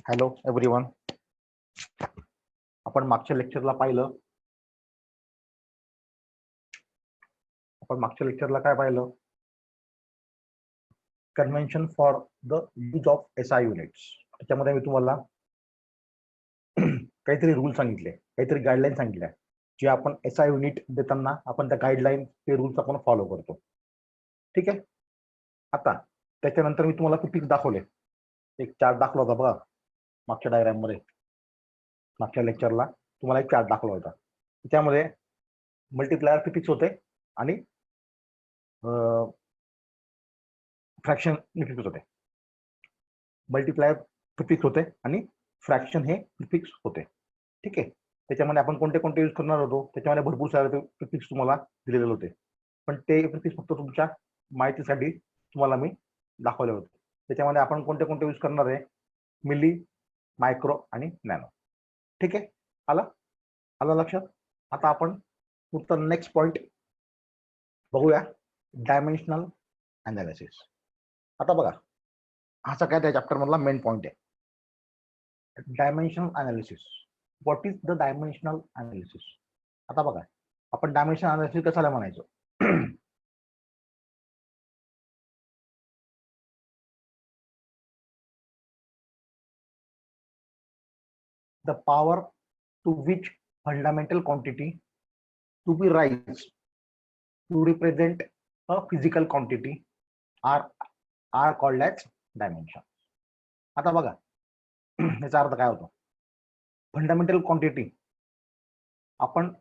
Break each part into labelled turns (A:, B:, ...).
A: Hello everyone. आपण मागच्या लेक्चरला काय पाहिलं? Convention for the use of SI units. त्याच्यामध्ये मी तुम्हाला काहीतरी रूल सांगितले, काहीतरी गाईडलाईन सांगितल्या, जे आपण एसआय युनिट देताना आपण त्या गाईडलाईन ते रूल्स आपण फॉलो करतो. ठीक आहे. आता त्याच्यानंतर मी तुम्हाला पिक्स दाखवले, एक चार्ट दाखवला होता बघा मागच्या डायग्राम मध्ये. मागच्या लेक्चरला तुम्हाला एक चार्ट दाखवला होता. त्याच्यामध्ये मल्टिप्लायर प्रिफिक्स होते आणि फ्रॅक्शन प्रिफिक्स होते. मल्टिप्लायर प्रिफिक्स होते आणि फ्रॅक्शन हे प्रिफिक्स होते. ठीक आहे. त्याच्यामध्ये आपण कोणते कोणते यूज करणार होतो, त्याच्यामध्ये भरपूर सारे प्रिफिक्स तुम्हाला दिलेले होते, पण ते प्रिफिक्स फक्त तुमच्या माहितीसाठी तुम्हाला मी दाखवले होते. त्याच्यामध्ये आपण कोणते कोणते यूज करणार आहे, मिली, मायक्रो आणि नॅनो. ठीक आहे. आला लक्षात? आता आपण पुढचा नेक्स्ट पॉइंट बघूया, डायमेन्शनल अनालिसिस. आता बघा, हा सगळ्या त्या चॅप्टर मधला मेन पॉइंट आहे, dimensional analysis. What is the dimensional analysis? आता बघा, आपण डायमेन्शनल अनालिसिस कशाला म्हणायचो? the power to which fundamental quantity to be raised to represent a physical quantity are called as dimension. आता बघा, याचा अर्थ काय होतो? फंडामेंटल क्वांटिटी आपण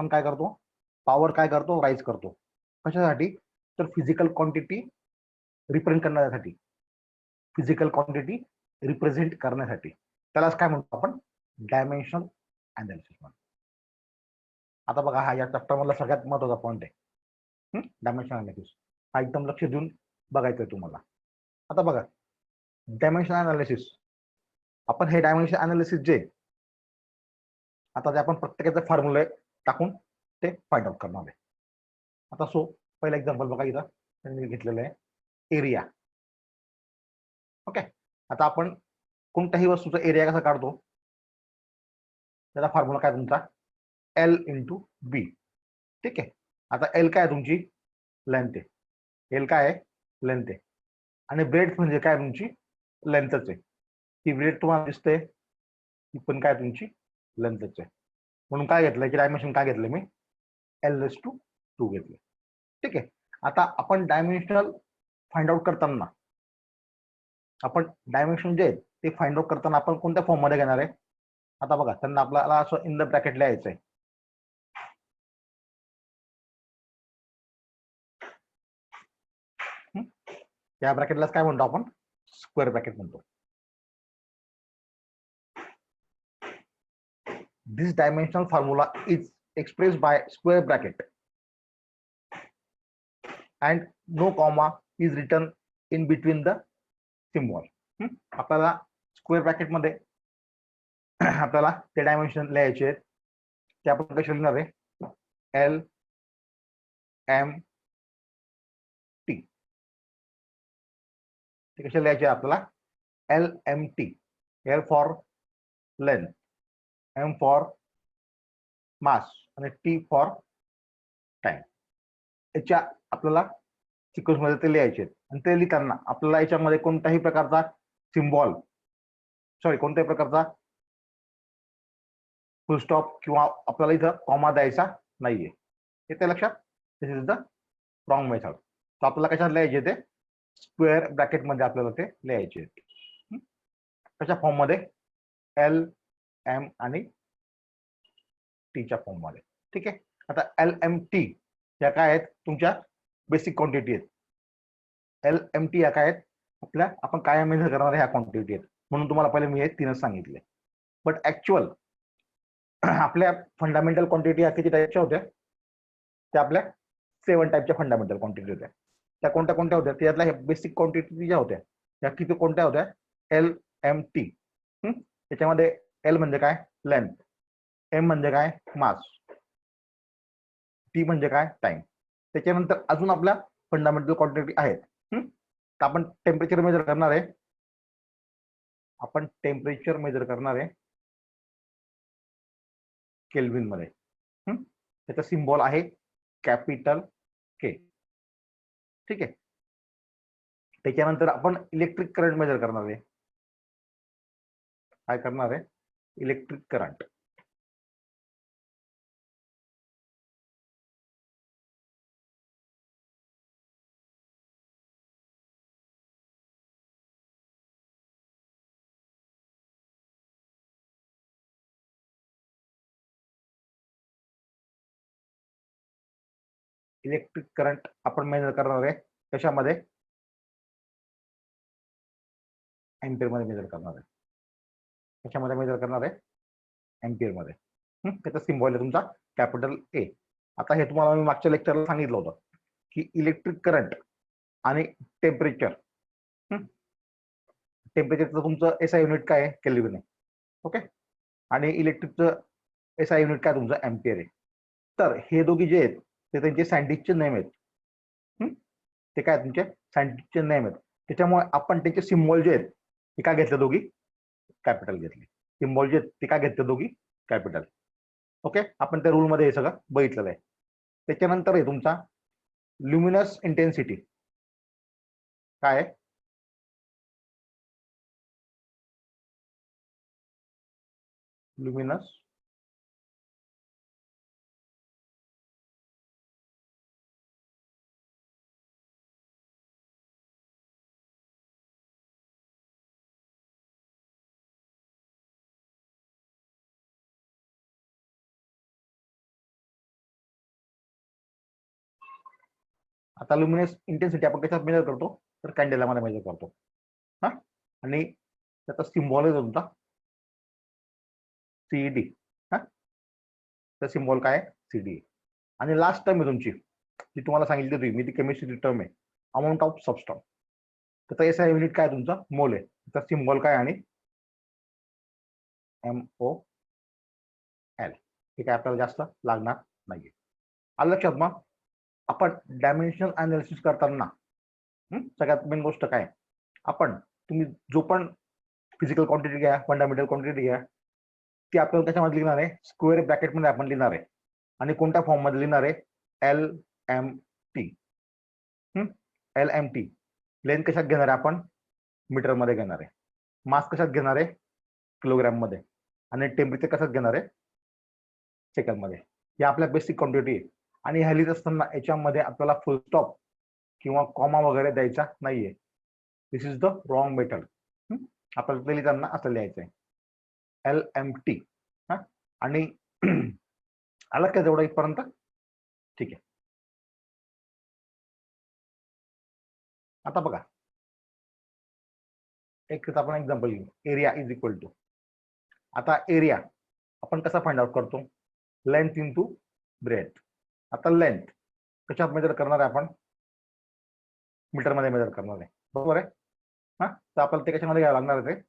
A: काय करतो? पॉवर काय करतो? राईज करतो. कशासाठी? तर फिजिकल क्वांटिटी रिप्रेझेंट करण्यासाठी, त्यालाच काय म्हणतो आपण? डायमेन्शनल अनालिसिस म्हणतो. आता बघा, हा या चॅप्टर मधला सगळ्यात महत्त्वाचा पॉइंट आहे, डायमेन्शनल अनालिसिस. हा एकदम लक्ष देऊन बघायचं आहे तुम्हाला. आता बघा, डायमेन्शनल अनालिसिस, आपण हे डायमेन्शनल अनालिसिस जे आता ते आपण प्रत्येकाचे फॉर्म्युले टाकून ते फाइंड आउट करणार आहे. आता पहिला एक्झाम्पल बघा, इथं मी घेतलेलं आहे एरिया. ओके. आता आपण कोणत्याही वस्तूचा एरिया कसा काढतो? त्याचा फॉर्म्युला काय तुमचा? L इंटू बी. ठीक आहे. आता L काय तुमची? लेंथ आहे. L काय आहे? लेंथ आहे. आणि ब्रेड्थ म्हणजे काय? तुमची लेंथच आहे. ती ब्रेड तुम्हाला दिसते, ती पण काय तुमची लेंथच आहे. म्हणून काय घेतलंय की डायमेन्शन काय घेतलं मी? L/2 घेतले. ठीक आहे. आता आपण डायमेन्शनल फाइंड आउट करताना, आपण डायमेन्शन जे ते फाइंड आउट करताना आपण कोणत्या फॉर्म मध्ये घेणार आहे? आता बघा, त्यांना आपल्याला असं इन द ब्रॅकेट लिहायचं आहे. या ब्रॅकेटलाच काय म्हणतो आपण? स्क्वेअर ब्रॅकेट म्हणतो. This dimensional formula is expressed by square bracket and no comma is written in between the symbol. आपल्याला स्क्वेअर ब्रॅकेट मध्ये आपल्याला ते डायमेन्शन लिहायचे आहेत. ते आपण कसे लिहिणार आहे? L M T. ते कसे लिहायचे आपल्याला? L M T. L for length, M for mass आणि T फॉर टाइम. याच्या आपल्याला सिक्वेन्स मध्ये ते लिहायचे आहेत. आणि ते लिहिताना आपल्याला याच्यामध्ये कोणत्याही प्रकारचा कोणत्याही प्रकारचा फुल स्टॉप किंवा आपल्याला इथं कॉमा द्यायचा नाहीये. येते लक्षात? दिस इज द रॉंग मेथड. तर आपल्याला कशात लिहायचे? ते स्क्वेअर ब्रॅकेट मध्ये आपल्याला ते लिहायचे. कशा फॉर्म मध्ये? L M आणि टीच्या फॉर्म मध्ये. ठीक आहे. आता L M T या काय आहेत? तुमच्या बेसिक क्वांटिटी आहेत. L M T या काय आहेत? आपल्या आपण काय मेजर करणार ह्या क्वांटिटी आहेत. म्हणून तुम्हाला पहिले मी हे तीनच सांगितले. बट ऍक्च्युअल आपल्या फंडामेंटल क्वांटिटी या किती टाईपच्या होत्या? त्या आपल्या 7 टाईपच्या फंडामेंटल क्वांटिटी होत्या. त्या कोणत्या कोणत्या होत्या? त्यातल्या बेसिक क्वांटिटी ज्या होत्या त्या किती कोणत्या होत्या? L M T. त्याच्यामध्ये L म्हणजे काय? लेंथ. M म्हणजे काय? मास. T म्हणजे काय? टाइम. त्याच्यानंतर अजून आपल्या फंडामेंटल क्वांटिटी आहेत. तर आपण टेम्परेचर मेजर करणार आहे. आपण टेम्परेचर मेजर करणार आहे केल्विन मध्ये. त्याचा सिम्बॉल आहे कॅपिटल के. ठीक आहे. त्याच्यानंतर आपण इलेक्ट्रिक करंट मेजर करणार आहे. काय करणार आहे? Electric current. इलेक्ट्रिक करंट आपण मेजर करणार आहे कशामध्ये? एम्पियर मध्ये मेजर करणार आहे. कशामध्ये मेजर करणार आहे? एम्पियर मध्ये. त्याचा सिम्बॉल आहे तुमचा कॅपिटल ए. आता हे तुम्हाला मी मागच्या लेक्चरला सांगितलं होतं की इलेक्ट्रिक करंट आणि टेम्परेचर. टेम्परेचरचं तुमचं एसआय युनिट काय आहे? केल्विन आहे. ओके. आणि इलेक्ट्रिकचं एसआय युनिट काय तुमचं? एम्पियर आहे. तर हे दोघी जे आहेत ते त्यांचे सायंटिस्टचे नेम आहेत. ते काय तुमचे सायंटिस्टचे नेम आहेत. त्याच्यामुळे आपण त्यांचे सिम्बॉल जे आहेत ते काय घेतले? दोघी कॅपिटल घेतले. सिम्बॉल जे आहेत ते काय घेतले? दोघी कॅपिटल. ओके. आपण त्या रूल मध्ये हे सगळं बघितलेलं आहे. त्याच्यानंतर आहे तुमचा ल्युमिनस इंटेन्सिटी. काय आहे? ल्युमिनस आता ल्युमिनस इंटेन्सिटी आपण कशात मेजर करतो? तर कॅन्डेलामध्ये मेजर करतो. हा. आणि त्याचा सिम्बॉल आहे तुमचा सीडी. हा. त्या सिम्बॉल काय आहे? सीडी. आणि लास्ट टर्म आहे तुमची जी तुम्हाला सांगितली होती मी, ती केमिस्ट्री टर्म आहे अमाऊंट ऑफ सबस्टन्स. त्याचा एसआय युनिट काय तुमचा? मोल आहे. त्याचा सिम्बॉल काय? आणि MOL. हे काय आपल्याला जास्त लागणार नाहीये. आलं लक्षात? मग आपण डायमेन्शनल अनालिसिस करताना सगळ्यात मेन गोष्ट काय? आपण तुम्ही जो पण फिजिकल क्वांटिटी घ्या, फंडामेंटल क्वांटिटी घ्या, ती आपल्याला त्याच्यामध्ये लिहिणार आहे स्क्वेअर ब्रॅकेटमध्ये आपण लिहिणार आहे. आणि कोणत्या फॉर्म मध्ये लिहिणार आहे? LMT. LMT. लेंथ कशात घेणार आहे आपण? मीटर मध्ये घेणार आहे. मास कशात घेणार आहे? किलोग्राम मध्ये. आणि टेम्परेचर कशात घेणार आहे? सेकंड मध्ये. ही आपल्या बेसिक क्वांटिटी आहे. आणि ह्या लिहित असताना याच्यामध्ये आपल्याला फुल स्टॉप किंवा कॉमा वगैरे द्यायचा नाहीये. दिस इज द रॉंग मेथड. आपल्याला ते लिहिताना असं लिहायचं आहे LMT. आणि आलं का तेवढं इथपर्यंत? ठीक आहे. आता बघा, एक आपण एक्झाम्पल घेऊ. Area is equal to. आता एरिया आपण कसा फाइंड आउट करतो? Length into breadth. आता लेंथ कशात मेजर करणार आहे आपण? मीटर मध्ये मेजर करणार आहे. बरोबर आहे. तर आपल्याला ते कशामध्ये घ्यावं लागणार आहे? ते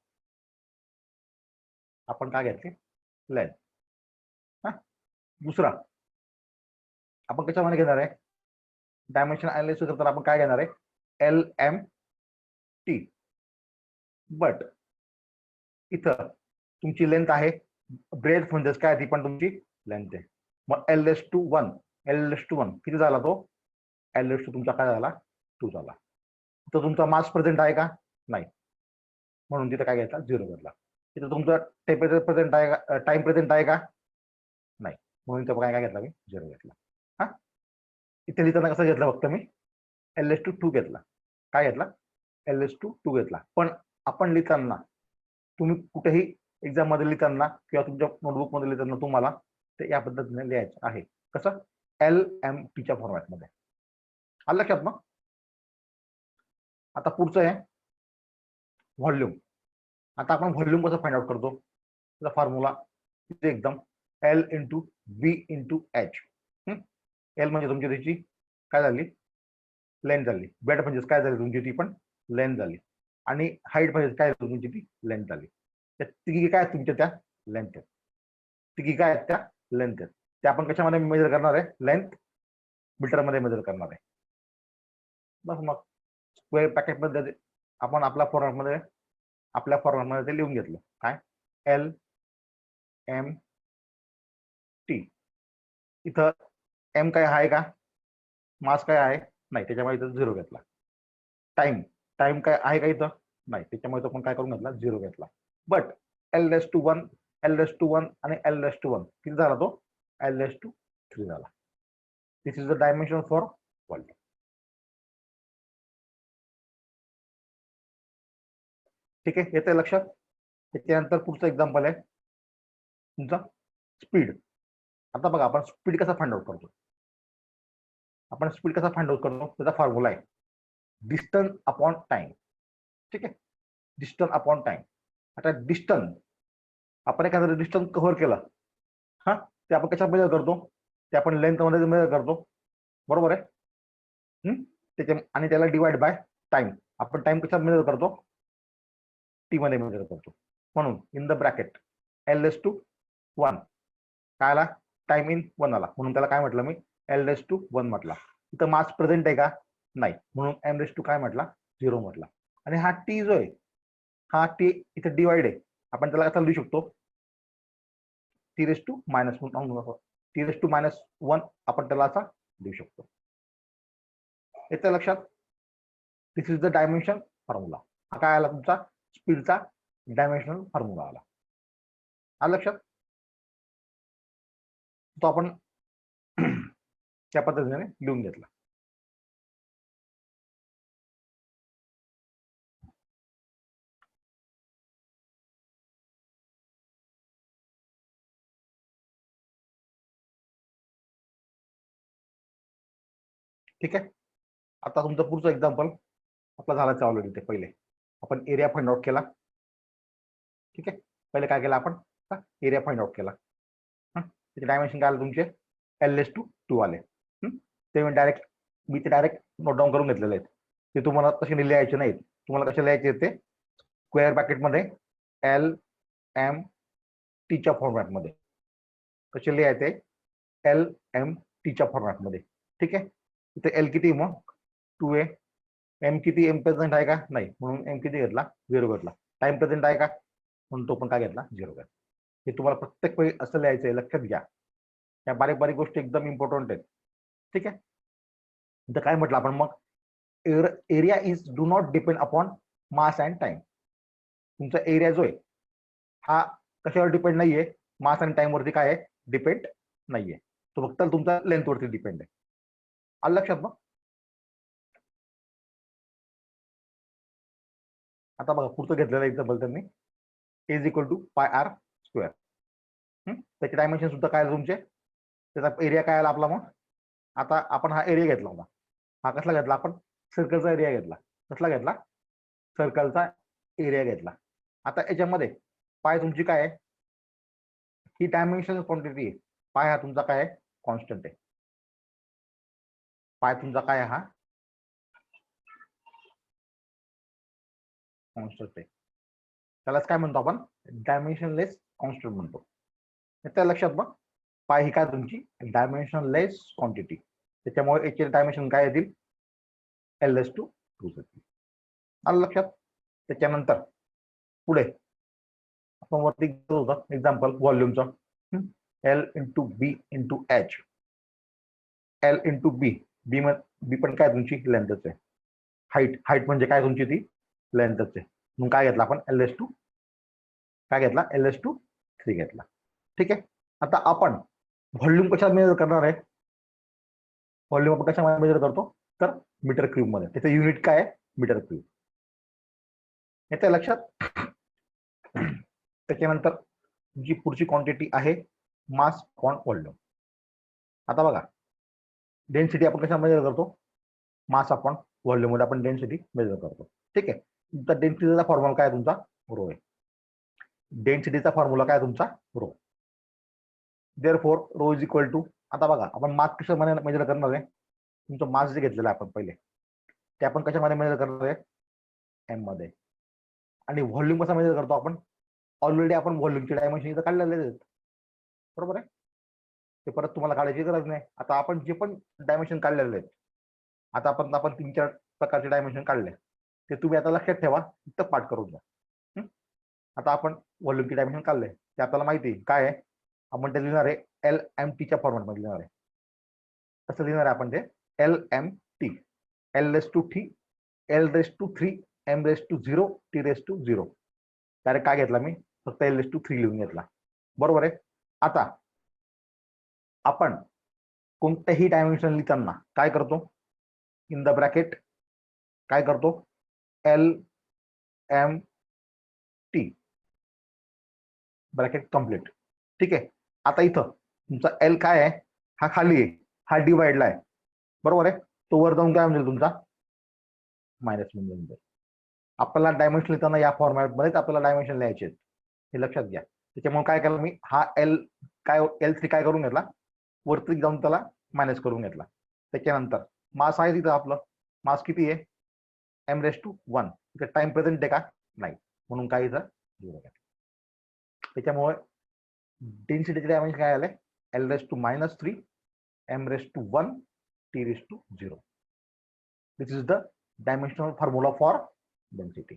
A: आपण काय घेतले? लेंथ. दुसरा आपण कशामध्ये घेणार आहे? डायमेन्शन अनालिसिस करताना आपण काय घेणार आहे? LMT. बट इथं तुमची लेंथ आहे, ब्रेथ म्हणजेच काय? ती पण तुमची लेंथ आहे. मग L/1 किती झाला तो? L/2 तुमचा काय झाला? 2 झाला. तर तुमचा मास प्रेझेंट आहे का? नाही. म्हणून तिथं काय घ्यायचा? 0 घेतला. तिथं तुमचा टेम्परेचर प्रेझेंट आहे का? टाइम प्रेझेंट आहे का? नाही. म्हणून इथं काय घेतला? मी 0 घेतला. इथे लिहिताना कसं घेतलं? फक्त मी L/2 घेतला. काय घेतला? L/2 घेतला. पण आपण लिहिताना तुम्ही कुठेही एक्झाम मध्ये लिहिताना किंवा तुमच्या नोटबुक मध्ये लिहिताना तुम्हाला ते या पद्धतीने लिहायचं आहे. कसं? LMTच्या फॉर्मॅटमध्ये. आलं लक्षात? मग आता पुढचं आहे व्हॉल्यूम. आता आपण व्हॉल्यूम कसं फाइंड आउट करतो? त्याचा फॉर्म्युला एकदम L/V/H. L म्हणजे तुमची त्याची काय झाली? लेंथ झाली. बेड म्हणजे काय झाली? तुमची ती पण लेंथ झाली. आणि हाईट म्हणजे काय? तुमची ती लेंथ झाली. त्या तिघी काय तुमच्या? त्या लेंथ आहेत. तिघी काय आहेत? त्या लेंथ आहेत. ते आपण कशामध्ये मेजर करणार आहे? लेंथ मीटर मध्ये मेजर करणार आहे. बस मग स्क्वेअर ब्रॅकेट मध्ये आपण आपला फॉर्मॅट मध्ये आपल्या फॉर्मॅटमध्ये ते लिहून घेतलं. काय एल एम टी. इथं एम काय आहे का, मास काय आहे नाही, त्याच्यामुळे इथं 0 घेतला. टाइम टाइम काय आहे का इथं नाही, त्याच्यामुळे तो पण काय करून घेतला 0 घेतला. बट L1 L1 आणि L1 किती झाला तो L3 झाला. This is the dimension for volume. ठीक आहे, येते लक्षात. त्याच्यानंतर पुढचं एक्झाम्पल आहे तुमचा स्पीड. आता बघा आपण स्पीड कसा फाइंड आउट करतो. आपण स्पीड कसा फाइंड आउट करतो, त्याचा फॉर्म्युला आहे डिस्टन्स अपॉन टाइम. ठीक आहे, डिस्टन्स अपॉन टाइम. आता डिस्टन्स आपण एखादं डिस्टन्स कव्हर केलं, हा ते आपण कशा मेजर करतो, ते आपण लेंथ मध्ये मेजर करतो, बरोबर आहे. त्याच्या आणि त्याला डिवाइड बाय टाइम. आपण टाइम कशा मेजर करतो, टी मध्ये मेजर करतो. म्हणून इन द ब्रॅकेट L1 काय आला, टाइम इन 1 आला, म्हणून त्याला काय म्हटलं मी L1 म्हटला. इथं मास प्रेझेंट आहे का नाही, म्हणून M काय म्हटला 0 म्हटला. आणि हा टी जो आहे, हा टी इथे डिवाइड आहे, आपण त्याला कसा लिहू शकतो T−1 आपण त्याला असा लिहू शकतो. येतं लक्षात. दिस इज द डायमेन्शन फॉर्म्युला. हा काय आला तुमचा स्पीडचा डायमेन्शनल फॉर्म्युला आला. आलं लक्षात. तो आपण त्या पद्धतीने लिहून घेतला. ठीक आहे, आता तुमचं पुढचं एक्झाम्पल आपला झाला ऑलरेडी. ते पहिले आपण एरिया फाइंड आउट केला. ठीक आहे, पहिले काय केलं आपण, एरिया फाइंड आउट केला. त्याचे डायमेन्शन काय आले तुमचे L2 आले. ते मी डायरेक्ट नोट डाऊन करून घेतलेले आहेत. ते तुम्हाला तसे लिहायचे नाहीत. तुम्हाला कसे लिहायचे ते स्क्वेअर ब्रॅकेटमध्ये LMT फॉर्मॅटमध्ये कसे लिहायचे LMT फॉर्मॅटमध्ये. ठीक आहे, इथे एल किती मग 2A. एम किती, एम प्रेझेंट आहे का नाही, म्हणून एम किती घेतला 0 घेतला. टाइम प्रेझेंट आहे का, म्हणून तो पण काय घेतला 0 घेतला. हे तुम्हाला प्रत्येक वेळी असं लिहायचं आहे, लक्षात घ्या. या बारीक बारीक गोष्टी एकदम इम्पॉर्टंट आहेत. ठीक आहे, इथं काय म्हटलं आपण मग, area is do not depend upon mass and time. तुमचा एरिया जो आहे हा कशावर डिपेंड नाहीये, मास आणि टाइम वरती काय आहे डिपेंड नाहीये. तो फक्त तुमचा लेंथ वरती डिपेंड आहे. आलं लक्षात मग. आता बघा पुढचं घेतलेलं एक्झाम्पल त्यांनी इज इक्वल टू πr². त्याचे डायमेन्शन सुद्धा काय तुमचे, त्याचा एरिया काय आला आपला. मग आता आपण हा एरिया घेतला होता, हा कसला घेतला आपण सर्कलचा एरिया घेतला. कसला घेतला सर्कलचा एरिया घेतला. आता याच्यामध्ये पाय तुमची काय आहे, ही डायमेन्शन क्वांटिटी आहे. पाय हा तुमचा काय आहे कॉन्स्टंट आहे. पाय तुमचा काय हा कॉन्स्टंट आहे. त्यालाच काय म्हणतो आपण डायमेन्शनलेस कॉन्स्टंट म्हणतो. त्या लक्षात मग पाय ही काय तुमची डायमेन्शनलेस क्वांटिटी, त्याच्यामुळे याचे डायमेन्शन काय येतील L2 येतील. आलं लक्षात. त्याच्यानंतर पुढे आपण वरती होतं एक्झाम्पल व्हॉल्यूमचं L×B×H. L×B, बी पण काय तुमची लेंथच आहे. हाईट म्हणजे काय तुमची ती लेंथच आहे. म्हणून काय घेतला आपण L2 काय घेतला L3 घेतला. ठीक आहे, आता आपण व्हॉल्यूम कशा मेजर करणार आहे. व्हॉल्यूम आपण कशा मेजर करतो तर मीटर क्यूब मध्ये. त्याचं युनिट काय आहे मीटर क्यूब. येते लक्षात. त्याच्यानंतर जी पुढची क्वांटिटी आहे मास अपॉन व्हॉल्यूम. आता बघा डेन्सिटी आपण कशा मेजर करतो, मास अपॉन व्हॉल्यूम मध्ये आपण डेन्सिटी मेजर करतो. ठीक आहे, तुमचा डेन्सिटीचा फॉर्म्युला काय तुमचा रो आहे. डेन्सिटीचा फॉर्म्युला काय तुमचा rho. Therefore rho is equal to, आता बघा आपण मास कशामध्ये मेजर करणार आहे, तुमचं मास जे घेतलेलं आहे आपण पहिले ते आपण कशामध्ये मेजर करणार आहे एम मध्ये. आणि व्हॉल्यूम कसा मेजर करतो आपण, ऑलरेडी आपण व्हॉल्यूमचे डायमेन्शन इथं काढलेले आहेत, बरोबर आहे. ते परत तुम्हाला काढायची गरज नाही. आता आपण जे पण डायमेन्शन काढलेले आहेत, आता आपण 3-4 प्रकारचे डायमेन्शन काढले, ते तुम्ही आता लक्षात ठेवा, इथं पाठ करून द्या. आता आपण व्हॉल्यूमची डायमेन्शन काढले ते आपल्याला माहिती आहे काय आहे. आपण ते लिहिणार आहे LMT फॉर्मॅटमध्ये लिहिणार आहे. कसं लिहिणार आहे आपण ते LMT L⁻⁴ L⁻³ M⁻�0 T⁻�0. Direct काय घेतला मी फक्त L⁻³ लिहून घेतला. बरोबर आहे. आता आपण कोणतेही डायमेन्शन लिहिताना काय करतो इन द ब्रॅकेट काय करतो LMT ब्रॅकेट कम्प्लीट. ठीक आहे. आता इथं तुमचा L काय आहे हा खाली आहे हा डिवाइडला आहे. बरोबर आहे. तो वर जाऊन काय म्हणजे तुमचा -1 म्हणून जाईल. आपल्याला डायमेन्शन लिहिताना या फॉर्मॅटमध्येच आपल्याला डायमेन्शन लिहायचे आहेत हे लक्षात घ्या. त्याच्यामुळे काय केलं मी हा L3 काय करून घेतला वरती जाऊन त्याला मायनस करून घेतला. त्याच्यानंतर मास आहे तिथं आपलं मास किती आहे M⁻⁴. इथे टाइम प्रेझेंट आहे का नाही म्हणून काय इथं 0 आहे. त्याच्यामुळे डेन्सिटीचे डायमेन्शन काय आले L⁻³ M⁻⁴ T⁻�0. This is the dimensional formula for density.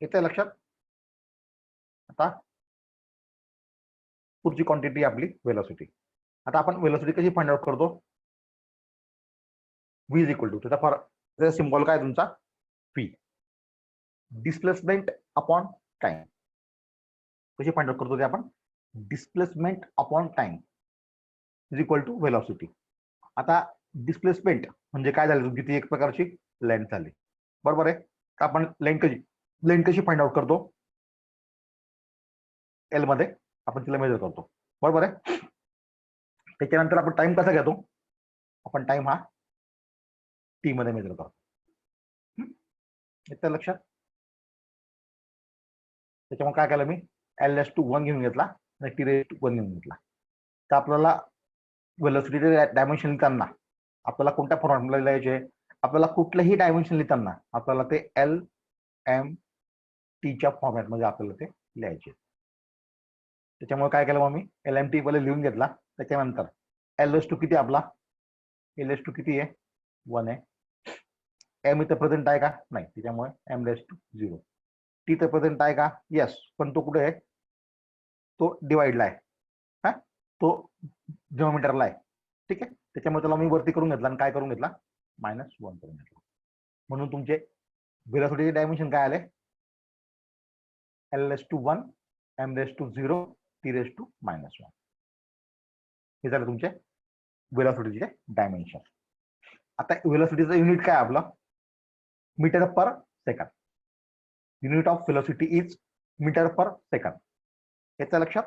A: येते लक्षात. आता पुढची क्वांटिटी आपली वेलोसिटी. आता आपण वेलोसिटी कशी फाइंड आउट करतो V = त्याचा सिम्बॉल काय तुमचा V डिस्प्लेसमेंट अपॉन टाइम. कशी फाइंड आउट करतो ते आपण डिस्प्लेसमेंट अपॉन टाइम = वेलोसिटी. आता डिस्प्लेसमेंट म्हणजे काय झालं तुमची ती एक प्रकारची लेंथ झाली. बरोबर आहे. आपण लेंथ कशी फाइंड आउट करतो L मध्ये आपण तिला मेजर करतो. बरोबर आहे. त्याच्यानंतर आपण टाइम कसा घेतो आपण टाइम हा T मध्ये मेजर करतो. येतं लक्षात. त्याच्यामुळे काय केलं मी L⁻⁴ घेऊन घेतला आणि T⁻⁴ घेऊन घेतला. तर आपल्याला वेलोसिटी डायमेन्शन लिहिताना आपल्याला कोणत्या फॉर्मॅटमध्ये लिहायचे आपल्याला कुठलेही डायमेन्शन लिहिताना आपल्याला ते LMT फॉर्मॅटमध्ये आपल्याला ते लिहायचे. त्याच्यामुळे काय केलं मग मी LMT पहिले लिहून घेतला. त्याच्यानंतर L⁻⁴ किती आपला L⁻⁴ किती आहे 1 आहे. M इथं प्रेझेंट आहे का नाही त्याच्यामुळे M⁻�0. T तर प्रेझेंट आहे का यस पण तो कुठे आहे तो डिवाइडला आहे हा तो जिओमीटरला आहे. ठीक आहे. त्याच्यामुळे त्याला मी वरती करून घेतला आणि काय करून घेतला -1 करून घेतला. म्हणून तुमचे वेलोसिटीचे डायमेन्शन काय आले L⁻⁴ M⁻�0 T⁻⁻1. हे झालं तुमचे वेलोसिटीचे डायमेन्शन. आता वेलोसिटीचं युनिट काय आपलं metre per second. Unit of velocity is metre per second. याच्या लक्षात.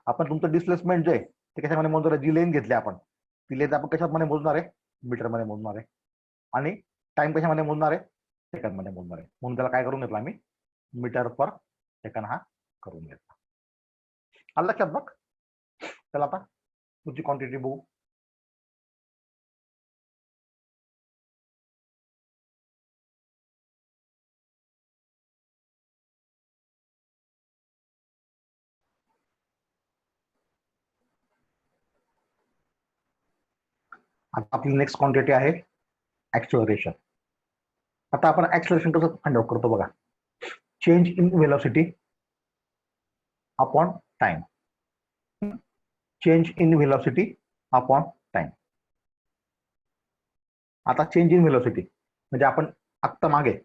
A: आपण तुमचं डिस्प्लेसमेंट जे आहे ते कशामध्ये मोजणार आहे जी लेंथ घेतली आपण ती लेंथ आपण कशामध्ये मोजणार आहे मीटर मध्ये मोजणार आहे आणि टाइम कशामध्ये मोजणार आहे सेकंड मध्ये मोजणार आहे. म्हणून त्याला काय करून घेतला आम्ही मीटर पर सेकंड हा करून घेतला. आलं लक्षात बघ. चला आता तुझी क्वांटिटी बघू. आता आपली नेक्स्ट क्वांटिटी आहे ऍक्सेलरेशन. आता आपण ऍक्सेलरेशन कसं फाइंड आउट करतो बघा change in velocity upon time. Change in velocity upon time. आता चेंज इन वेलोसिटी म्हणजे आपण आत्ता मागे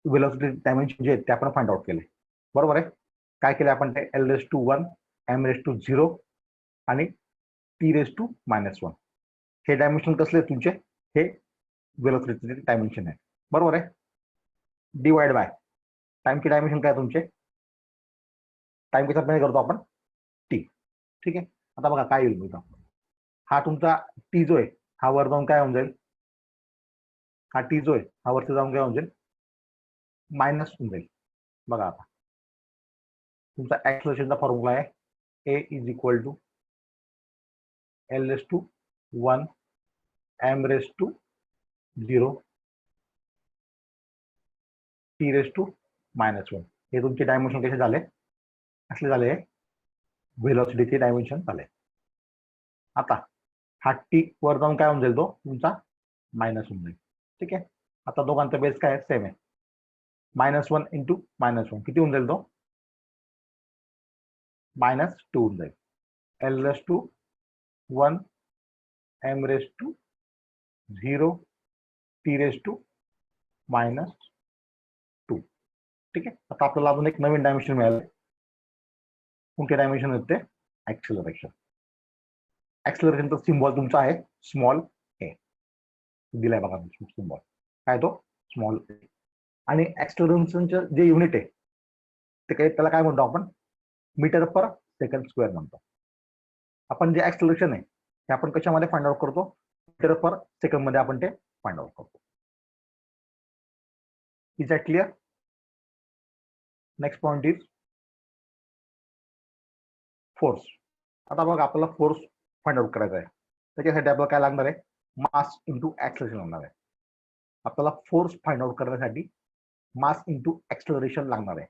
A: वेलोसिटी डायमेन्शन जे ते आपण फाइंड आउट केले. बरोबर आहे. काय केले आपण ते L⁻⁴ M⁻�0 आणि T⁻⁻1 हे डायमेन्शन कसले तुमचे हे वेलोसिटीचे डायमेन्शन आहे. बरोबर आहे. डिवाइड बाय टाइमचे डायमेन्शन काय तुमचे टाइम कशा प्रकारे करतो आपण T. ठीक आहे. आता बघा काय येईल बघा हा तुमचा T जो आहे हा वर जाऊन काय होऊन जाईल हा T जो आहे हा वरती जाऊन काय होऊन जाईल मायनस होऊन जाईल. बघा आता तुमचा ऍक्सेलरेशनचा फॉर्म्युला आहे A = L⁻⁴ M⁻�0 T⁻⁻1. हे तुमचे डायमेन्शन कसे झाले असले झाले वेलोसिटीचे डायमेन्शन झाले. आता हा T वर जाऊन काय होऊन जाईल तो तुमचा मायनस होऊन जाईल. ठीक आहे. आता दोघांचा बेस काय सेम आहे. -1 इंटू -1 किती होऊन जाईल तो -2 होऊन जाईल. L⁻1 m⁻0 t⁻2. ठीक आहे. आता आपल्याला अजून एक नवीन डायमेन्शन मिळालं. कोणते डायमेन्शन होते ऍक्सिलरेशन. ऍक्सिलरेशनचा सिम्बॉल तुमचा आहे स्मॉल ए दिलाय बघा सिम्बॉल काय तो स्मॉल ए. आणि ऍक्सिलरेशनचं जे युनिट आहे ते काही त्याला काय म्हणतो आपण मीटर पर सेकंड स्क्वेअर म्हणतो. आपण जे ऍक्सिलरेशन आहे ते आपण कशामध्ये फाइंड आउट करतो मीटर पर सेकंड मध्ये आपण ते फाइंड आउट करतो. Is that clear. Next point is force. आता बघा आपल्याला फोर्स फाइंड आउट करायचा आहे. त्याच्यासाठी आपल्याला काय लागणार आहे मास इंटू ऍक्सिलरेशन लागणार आहे. आपल्याला फोर्स फाइंड आउट करण्यासाठी मास इंटू ऍक्सिलरेशन लागणार आहे.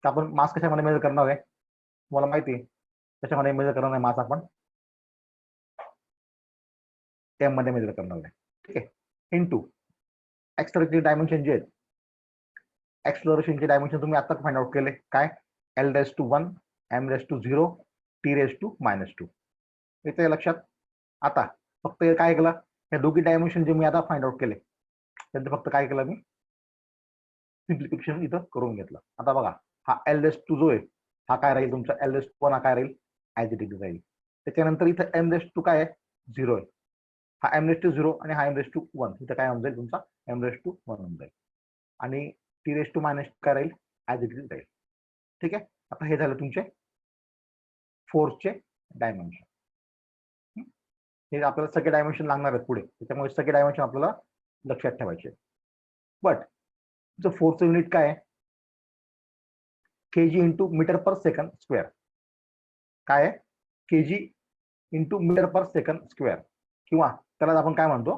A: तर आपण मास कशामध्ये मेजर करणार आहे तुम्हाला माहिती आहे कशामध्ये मेजर करणार आहे मास आपण एम मध्ये मेजर करणार आहे. ठीक आहे. इंटू ऍक्सिलरेशनचे डायमेन्शन जे आहेत ऍक्सिलरेशनचे डायमेन्शन तुम्ही आता फाइंड आउट केले काय L⁻1 m⁻0 t⁻2. येते लक्षात. आता फक्त काय केलं या दोघी डायमेन्शन जे मी आता फाइंड आउट केले त्यांचं फक्त काय केलं मी सिम्प्लिफिकेशन इथं करून घेतलं. आता बघा हा L⁻2 जो आहे हा काय राहील तुमचा L⁻1 हा काय राहील ऍज इट इज राहील. त्याच्यानंतर इथं m⁻2 काय आहे 0 आहे. हा m⁻0 आणि हा m⁻1 इथं काय होऊन जाईल तुमचा m⁻1 होऊन जाईल. आणि t⁻2 काय राहील ऍज इट इज राहील. ठीक आहे. आता हे झालं तुमचे फोर्सचे डायमेन्शन. हे आपल्याला सगळे डायमेन्शन लागणार आहेत पुढे त्याच्यामुळे सगळे डायमेन्शन आपल्याला लक्षात ठेवायचे. बट तुमचं फोर्सचं युनिट काय आहे kg into metre per second square. काय आहे kg into metre per second square किंवा त्याला आपण काय म्हणतो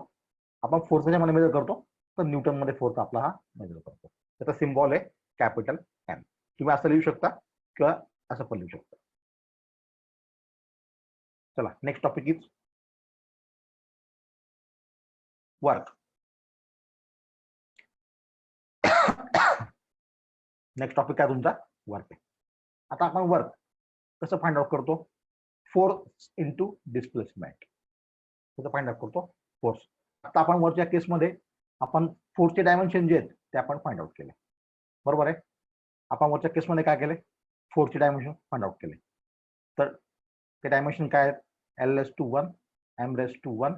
A: आपण फोर्स मध्ये मेजर करतो तर न्यूटन मध्ये फोर्स आपला हा मेजर करतो. त्याचा सिम्बॉल आहे कॅपिटल एन. तुम्ही असं लिहू शकता किंवा असं पण लिहू शकता. चला next topic is work. Next topic काय तुमचा वर्क आहे. आता आपण वर्क कसं फाइंड आउट करतो फोर्स इंटू डिस्प्लेसमेंट कसं फाइंड आउट करतो फोर्स. आता आपण वरच्या केसमध्ये आपण फोर्सचे डायमेन्शन जे आहेत ते आपण फाइंड आउट केले बरोबर आहे. आपण वरच्या केसमध्ये काय केले फोर्सचे डायमेन्शन फाइंड आउट केले. तर ते डायमेन्शन काय आहेत L⁻1 m⁻1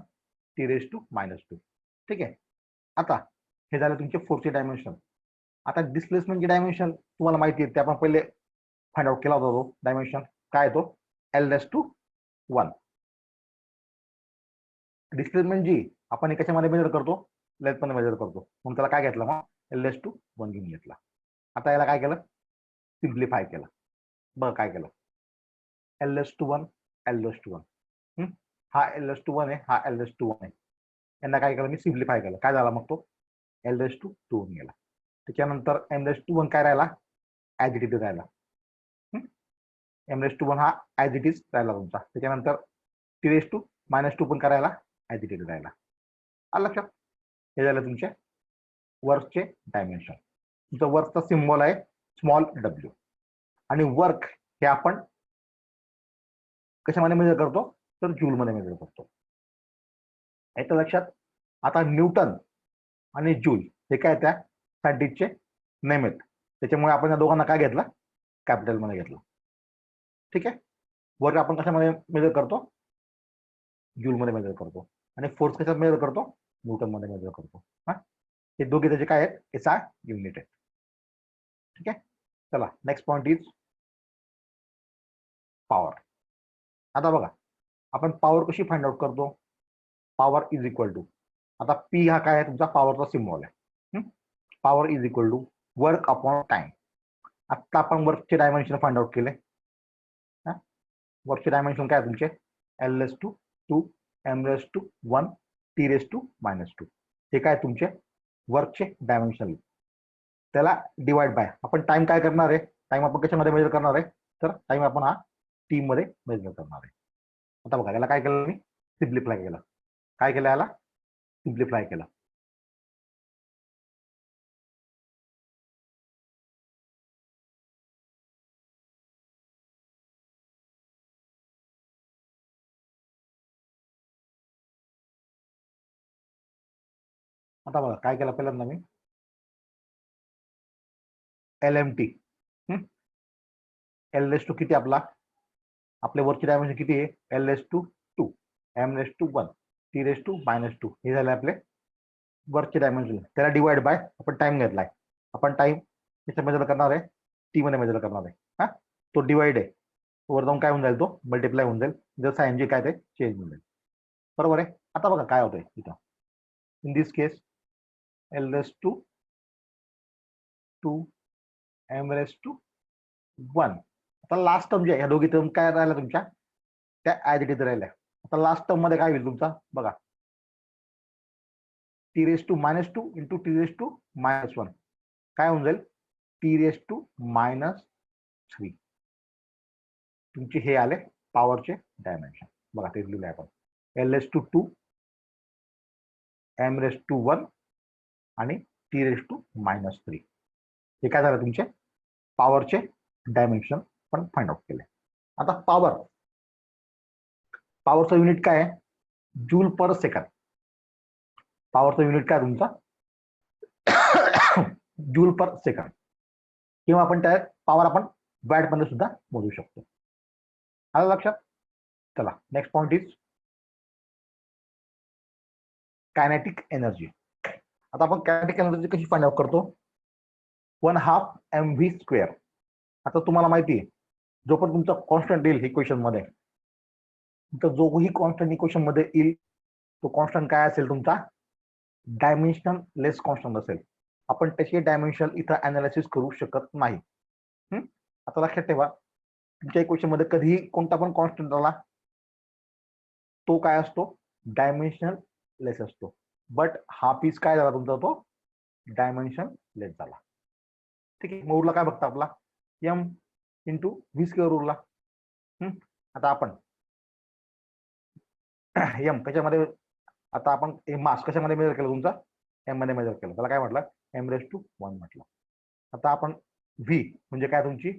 A: t⁻2. ठीक आहे. आता हे झालं तुमचे फोर्सचे डायमेन्शन. आता डिस्प्लेसमेंटचे डायमेन्शन तुम्हाला माहिती आहे ते आपण पहिले फाइंड आउट केला होता. तो डायमेन्शन काय तो L⁻1. डिस्प्लेसमेंट जी आपण हे कशामध्ये मेजर करतो लेंथ मध्ये मेजर करतो म्हणून त्याला काय घेतलं मग L⁻1 घेऊन घेतला. आता याला काय केलं सिम्प्लिफाय केलं. बघ काय केलं L⁻1 हा L⁻1 आहे हा L⁻1 आहे. यांना काय केलं मी सिम्प्लिफाय केलं काय झाला मग तो L⁻2 होऊन गेला. त्याच्यानंतर m⁻1 काय राहिला ऍज इट इज राहिला. m⁻1 हा ऍज इट इज राहिला तुमचा. त्याच्यानंतर t⁻2 पण करायला ऍज इट इज राहिला. आलं लक्षात. हे झालं तुमचे वर्कचे डायमेन्शन. तुमचं वर्कचा सिम्बॉल आहे स्मॉल w आणि वर्क हे आपण कशामध्ये मेजर करतो तर जूल मध्ये मेजर करतो. याच्या लक्षात. आता न्यूटन आणि जूल हे काय त्या सायंटिस्टचे नेम आहेत त्याच्यामुळे आपण या दोघांना काय घेतलं कॅपिटल मध्ये घेतलं. ठीक आहे. वर्क आपण कशामध्ये मेजर करतो जूल मध्ये मेजर करतो आणि फोर्स कशात मेजर करतो न्यूटन मध्ये मेजर करतो. हा हे दोघे त्याचे काय आहेत SI युनिट आहेत. ठीक आहे. चला नेक्स्ट पॉइंट इज पॉवर. आता बघा आपण पॉवर कशी फाइंड आउट करतो पॉवर इज इक्वल टू आता P हा काय आहे तुमचा पॉवरचा सिम्बॉल आहे. Power is equal to work upon time. आता आपण वर्कचे डायमेन्शन फाइंड आउट केले. वर्कचे डायमेन्शन काय तुमचे L⁻2 m⁻1 t⁻2. हे काय तुमचे वर्कचे डायमेन्शन. त्याला डिवाइड बाय आपण टाइम काय करणार आहे टाइम आपण कशामध्ये मेजर करणार आहे तर टाइम आपण हा टी मध्ये मेजर करणार आहे. आता बघा याला काय केलं मी सिम्प्लिफाय केलं. काय केलं याला सिम्प्लिफाय केलं. आता बघा काय केलं पहिल्यांदा मी LMT L2 किती आपल्या वरची डायमेन्शन किती आहे L2 2 M2 1 T2 -2 हे झाले आपले वरचे डायमेन्शन. त्याला डिवाइड बाय आपण टाइम घेतलाय. आपण टाइम त्याच्या मेजर करणार आहे टी मध्ये मेजर करणार आहे. हा तो डिवाइड आहे वर जाऊन काय होऊन जाईल तो मल्टिप्लाय होऊन जाईल जसं एनजी काय ते चेंज होऊन जाईल. बरोबर आहे. आता बघा काय होतंय इथं in this case L2 2 M2 1. आता लास्ट टर्म जे ह्या दोघी टर्म काय राहिल्या तुमच्या त्या ऍज इट इज राहिल्या. आता लास्ट टर्म मध्ये काय होईल तुमचा बघा T2 -2 इंटू T2 -1 काय होऊन जाईल T2 -3. तुमचे हे आले पॉवरचे डायमेन्शन. बघा ते लिहिले आपण L2 2 M2 1 आणि T2 -3. हे काय झालं तुमचे पॉवरचे डायमेन्शन पण फाइंड आउट केले. आता पॉवरचं युनिट काय आहे जूल पर सेकंड. पॉवरचं युनिट काय तुमचा जूल पर सेकंड किंवा आपण त्या पॉवर आपण वॅट मध्ये सुद्धा मोजू शकतो. आलं लक्षात. चला next point is kinetic energy. आता आपण कायनेटिक एनर्जी कशी फाइंड आउट करतो 1/2 mv². आता तुम्हाला माहिती आहे जो पण तुमचा कॉन्स्टंट येईल इक्वेशन मध्ये तर जोही कॉन्स्टंट इक्वेशन मध्ये येईल तो कॉन्स्टंट काय असेल तुमचा डायमेन्शन लेस कॉन्स्टंट असेल. आपण त्याचे डायमेन्शन इथं अनालिसिस करू शकत नाही. आता लक्षात ठेवा तुमच्या इक्वेशन मध्ये कधीही कोणता पण कॉन्स्टंट आला तो काय असतो डायमेन्शन लेस असतो. बट हा पीस काय झाला तुमचा तो डायमेन्शन लेस झाला. ठीक आहे. मग उरला काय बघता आपला m इंटू v² उरला. आता आपण m कशामध्ये आता आपण मास कशामध्ये मेजर केलं तुमचा m मध्ये मेजर केलं त्याला काय म्हटलं M2 1 म्हटलं. आता आपण v म्हणजे काय तुमची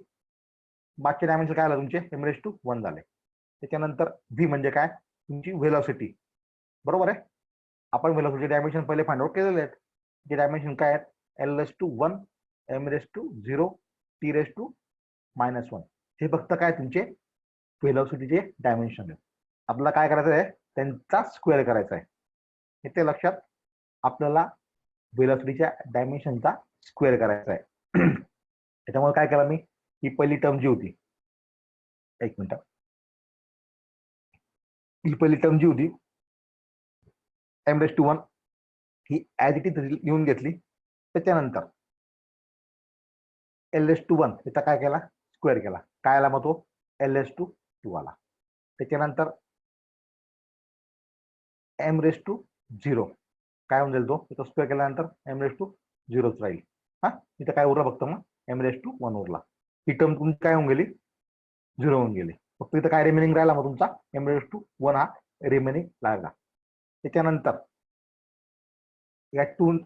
A: मागचे डायमेन्शन काय आलं तुमचे M2 1 झाले. त्याच्यानंतर v म्हणजे काय तुमची व्हेलॉसिटी. बरोबर आहे. आपण व्हेलॉसिटी डायमेन्शन पहिले फाइंड आउट केलेले आहेत. जे डायमेन्शन काय आहेत L2 1 M2 0 T2 -1. हे फक्त काय तुमचे व्हेलॉसिटीचे डायमेन्शन आहेत. आपल्याला काय करायचं आहे त्यांचा स्क्वेअर करायचा आहे. इथे लक्षात आपल्याला व्हेलॉसिटीच्या डायमेन्शनचा स्क्वेअर करायचा आहे. त्याच्यामुळे काय केलं मी ही पहिली टर्म जी होती एक मिनिट ही पहिली टर्म जी होती M2 1 he as it is लिहून घेतली. त्याच्यानंतर L2 1 याचा काय केला स्क्वेअर केला. काय आला मग तो L2 2 आला. त्याच्यानंतर M2 0 काय होऊन जाईल तो त्याचा स्क्वेअर केल्यानंतर M2 0च राहील. हा इथं काय उरला फक्त मग M2 1 उरला. ही टर्म तुमची काय होऊन गेली 0 होऊन गेली. फक्त इथं काय रिमेनिंग राहिला मग तुमचा M2 1 हा रिमेनिंग लागला. त्याच्यानंतर या 2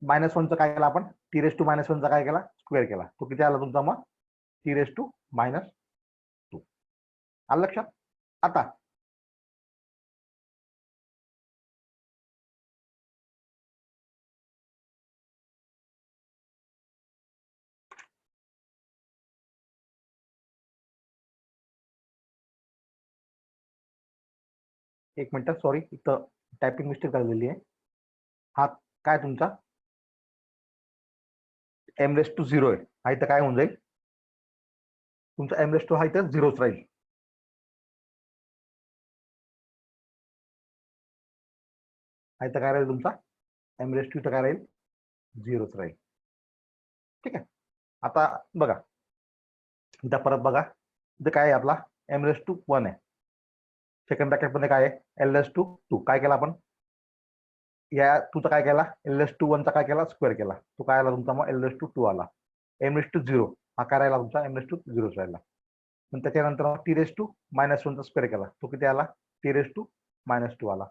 A: -1चा काय केला आपण T2 -1चा काय केला स्क्वेअर केला. तो किती आला तुमचा मग T2 -2. आलं लक्षात. आता एक मिनिट सॉरी इथं टायपिंग मिस्टेक झालेली आहे. हा काय तुमचा M2 0 आहे. हा इथं काय होऊन जाईल तुमचा M2 हा इथं 0च राहील. हा इथं काय राहील तुमचा M2 इथं काय राहील 0च राहील. ठीक आहे. आता बघा इथं परत बघा इथं काय आहे आपला M2 1 आहे. सेकंड ब्रॅकेट मध्ये काय आहे L2 2 काय केला आपण या टूचा काय केला L2 1 चा काय केला स्क्वेअर केला. तो काय आला तुमचा मग L2 2 आला. M2 0 हा काय राहिला तुमचा M2 0 राहिला. पण त्याच्यानंतर T2 -1 चा स्क्वेअर केला. तो किती आला T2 -2 आला.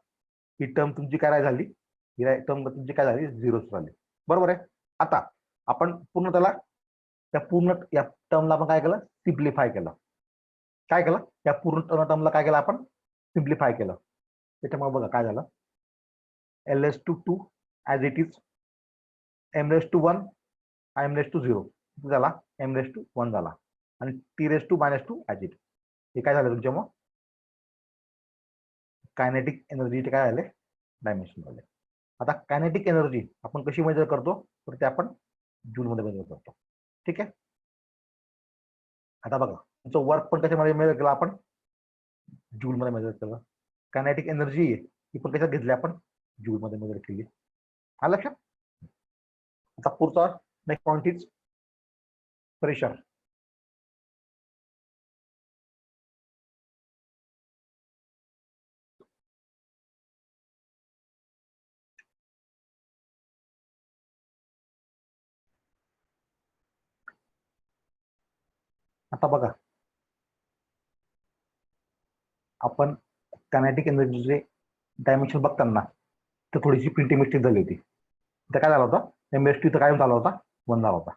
A: ही टर्म तुमची काय झाली ही टर्म तुमची काय झाली 0च झाली. बरोबर आहे. आता आपण पूर्ण त्याला या टर्मला आपण काय केलं सिम्प्लिफाय केलं. काय केलं या पूर्ण टर्मला काय केलं आपण सिम्प्लिफाय केलं. त्याच्यामुळे बघा काय झालं L2 2 as it is m⁻⁻⁴ m⁻⁴ झाला m⁻⁴ झाला आणि t⁻⁻² ॲज इट. हे काय झालं तुमच्या मग कायनेटिक एनर्जीचे काय झाले डायमेन्शन झाले. आता कायनेटिक एनर्जी आपण कशी मेजर करतो तर ते आपण जूलमध्ये मेजर करतो. ठीक आहे. आता बघा तुमचं वर्क पण कशामध्ये मेजर केलं आपण जूलमध्ये मेजर केलं. कायनेटिक एनर्जी ही पण कशात घेतली आपण जूलमध्ये मेजर केली. आलं लक्षात. आता पुढचा नेक्स्ट पॉइंट इज प्रेशर. आता बघा आपण कायनेटिक एनर्जीचे डायमेन्शन बघताना तर थोडीशी प्रिंटिंग मिस्टेक झाली होती. इथं काय झालं होतं m⁻² इथं काय झाला होता 1 झाला होता.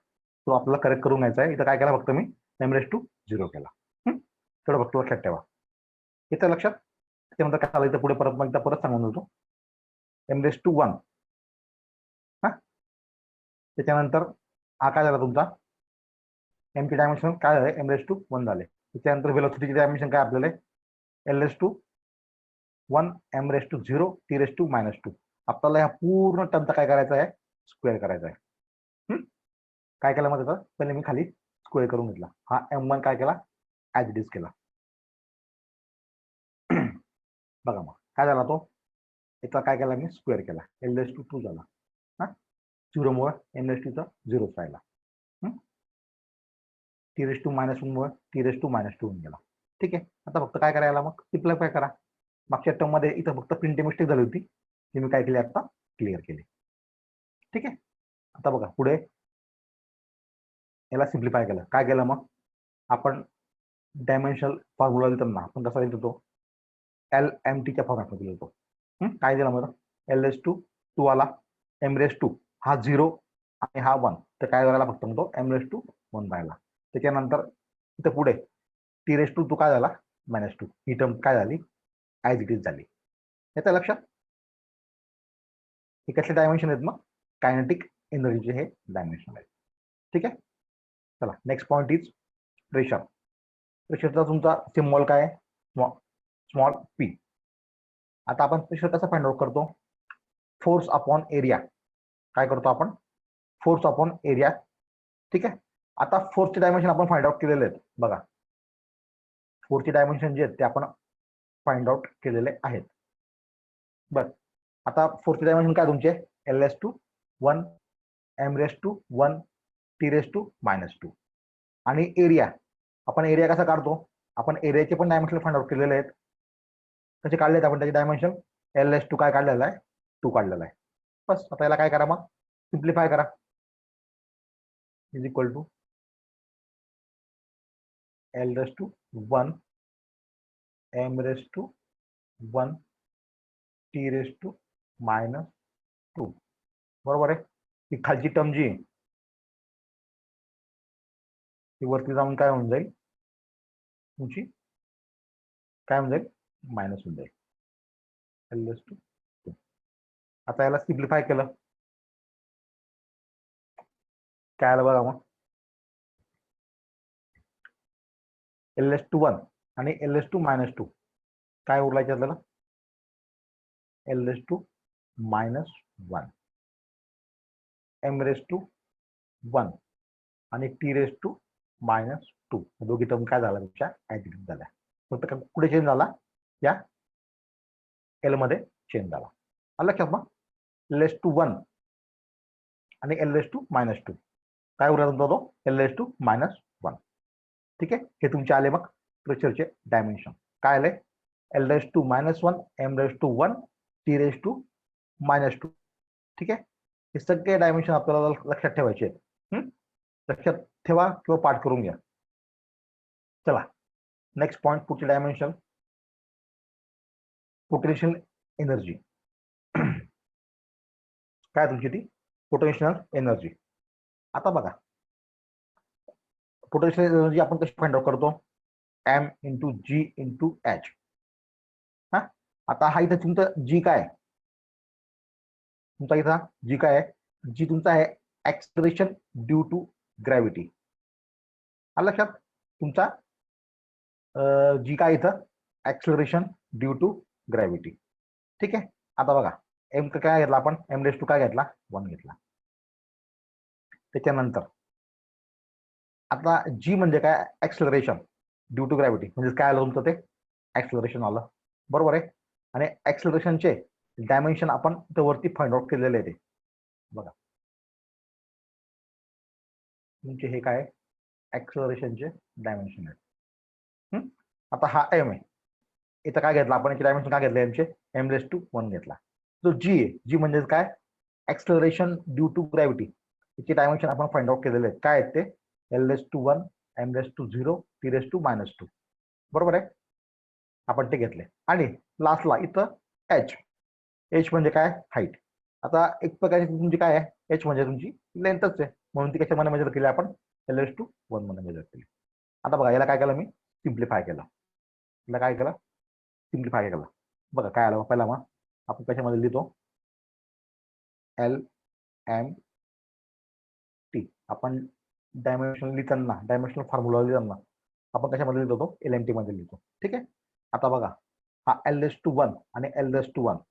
A: तो आपल्याला करेक्ट करून घ्यायचा आहे. इथं काय केला फक्त मी m⁻⁴ केला. तेवढं फक्त लक्षात ठेवा. इथं लक्षात. त्यानंतर काय झालं इथं पुढे परत सांगून देतो m⁻⁴ हा. त्याच्यानंतर हा काय झाला तुमचा एमचे डायमेन्शन काय झाले m⁻⁴ झाले. त्याच्यानंतर व्हेलॉसिटीचे डायमेन्शन काय आपल्याला l⁻⁴ m⁻⁴ t⁻⁻². आपल्याला ह्या पूर्ण टर्मचा काय करायचा आहे स्क्वेअर करायचा आहे. काय केलं मग त्याचं पहिले मी खाली स्क्वेअर करून घेतला. हा m1 काय केला ॲज इट इज केला. बघा मग काय झाला तो याचा काय केला मी स्क्वेअर केला l⁻² झाला. हा 0 मुळे m⁻⁴ 0 राहिला. t⁻⁻1 मुळे t⁻⁻² होऊन गेला. ठीक आहे. आता फक्त काय करायला मग सिम्प्लिफाय करा. मागच्या टर्म मध्ये इथं फक्त प्रिंटिंग मिस्टेक झाली होती ती मी काय केली आता क्लिअर केली. ठीक आहे. आता बघा पुढे याला सिम्प्लिफाय केलं. काय केलं मग आपण डायमेन्शनल फॉर्म्युला लिहिताना आपण कसा लिहितो LMTच्या फॉर्मॅटमध्ये लिहितो. काय दिलं मला l⁻² आला m⁻² हा 0 आणि हा 1 तर काय करायला फक्त म्हणतो m⁻⁴ राहिला. त्याच्यानंतर इथं पुढे t⁻² काय झाला -2 ही टर्म काय झाली ॲज इट इज झाली. याचं लक्षात. हे कसले डायमेन्शन आहेत मग कायनेटिक एनर्जीचे हे डायमेन्शन आहेत. ठीक आहे. चला नेक्स्ट पॉइंट इज प्रेशर. प्रेशरचा तुमचा सिम्बॉल काय आहे स्मॉल p. आता आपण प्रेशर कसं फाइंड आउट करतो फोर्स अपॉन एरिया. काय करतो आपण फोर्स अपॉन एरिया. ठीक आहे. आता फोर्सचे डायमेन्शन आपण फाइंड आउट केलेले आहेत. बघा फोर्सचे डायमेन्शन जे आहेत ते आपण फाइंड आउट केलेले आहेत. बरं आता फोर्सचे डायमेन्शन काय तुमचे l⁻⁴ m⁻⁴ t⁻⁻². आणि एरिया आपण एरिया कसा काढतो आपण एरियाचे पण डायमेन्शन फाइंड आउट केलेले आहेत. कसे काढले आहेत आपण त्याचे डायमेन्शन l⁻² काय काढलेला आहे 2 काढलेला आहे. बस आता याला काय करा मग सिम्प्लिफाय करा is equal to l⁻⁴ m⁻⁴ t⁻⁻². बरोबर आहे. ही खालची टर्म जी ती वरती जाऊन काय होऊन जाईल तुमची काय होऊन जाईल मायनस होऊन जाईल l⁻². आता याला सिम्प्लिफाय केलं काय आलं बघा मग l⁻⁴ आणि l⁻⁻² काय उरलायचे आपल्याला l⁻⁻1 m⁻⁴ आणि t⁻⁻². दोघी टर्म काय झाला तुमच्या ऍडिट झाल्या. फक्त कुठे चेंज झाला या एल मध्ये चेंज झाला. लक्षात मग l⁻⁴ आणि l⁻⁻² काय उरला तुमचा तो l⁻⁻1. ठीक आहे. हे तुमचे आले मग प्रेशरचे डायमेन्शन काय आले l⁻⁻1 m⁻⁴ t⁻⁻². ठीक आहे. हे सगळे डायमेन्शन आपल्याला लक्षात ठेवायचे आहेत. लक्षात ठेवा किंवा पाठ करून घ्या. चला नेक्स्ट पॉइंट पुढचे डायमेन्शन पोटेन्शियल एनर्जी. काय तुमची ती पोटेन्शियल एनर्जी. आता बघा पोटेन्शियल एनर्जी आपण कशी फाइंड आउट करतो m × g × h. हा आता हा इथं तुमचं g काय तुमचा इथं जी काय आहे, जी तुमचा आहे ऍक्सिलरेशन ड्यू टू ग्रॅव्हिटी. आलं लक्षात तुमचा जी काय इथं ऍक्सिलरेशन ड्यू टू ग्रॅव्हिटी. ठीक आहे. आता बघा एम काय घेतला आपण, एम रेस टू काय घेतला, 1 घेतला. त्याच्यानंतर आता जी म्हणजे काय, ऍक्सिलरेशन ड्यू टू ग्रॅव्हिटी म्हणजे काय आलं तुमचं, ते ऍक्सिलरेशन आलं, बरोबर आहे. आणि ऍक्सिलरेशनचे डायमेन्शन आपण इथं वरती फाइंड आउट केलेले आहे. ते बघा तुमचे हे काय ऍक्सिलरेशनचे डायमेन्शन आहेत. आता हा एम आहे, इथं काय घेतला आपण, याचे डायमेन्शन काय घेतले एमचे, एम रेस टू 1 घेतला. जो जी आहे, जी म्हणजे काय ऍक्सिलरेशन ड्यू टू ग्रॅव्हिटी, याचे डायमेन्शन आपण फाइंड आउट केलेले आहेत. काय आहेत ते, L raise to 1, M raise to 0, T raise to -2, बरोबर आहे. आपण ते घेतले. आणि लास्टला इथं एच, एच म्हणजे काय, हाईट. आता एक प्रकारची तुमची काय आहे, एच म्हणजे तुमची लेंथच आहे, म्हणून ती कशामध्ये मेजर केली आपण, एल रेस टू 1 मध्ये मेजर केली. आता बघा याला काय केलं मी, सिम्प्लिफाय केलं. याला काय केलं, सिम्प्लिफाय केलं. बघा काय आलं, पहिला मग आपण कशामध्ये लिहितो, एल एम टी. आपण डायमेन्शनल लिहिताना, डायमेन्शनल फॉर्म्युला लिहिताना आपण कशामध्ये लिहितो, तो एल एम टी मध्ये लिहितो. ठीक आहे. आता बघा हा एल रेस टू 1 आणि एल रेस टू 1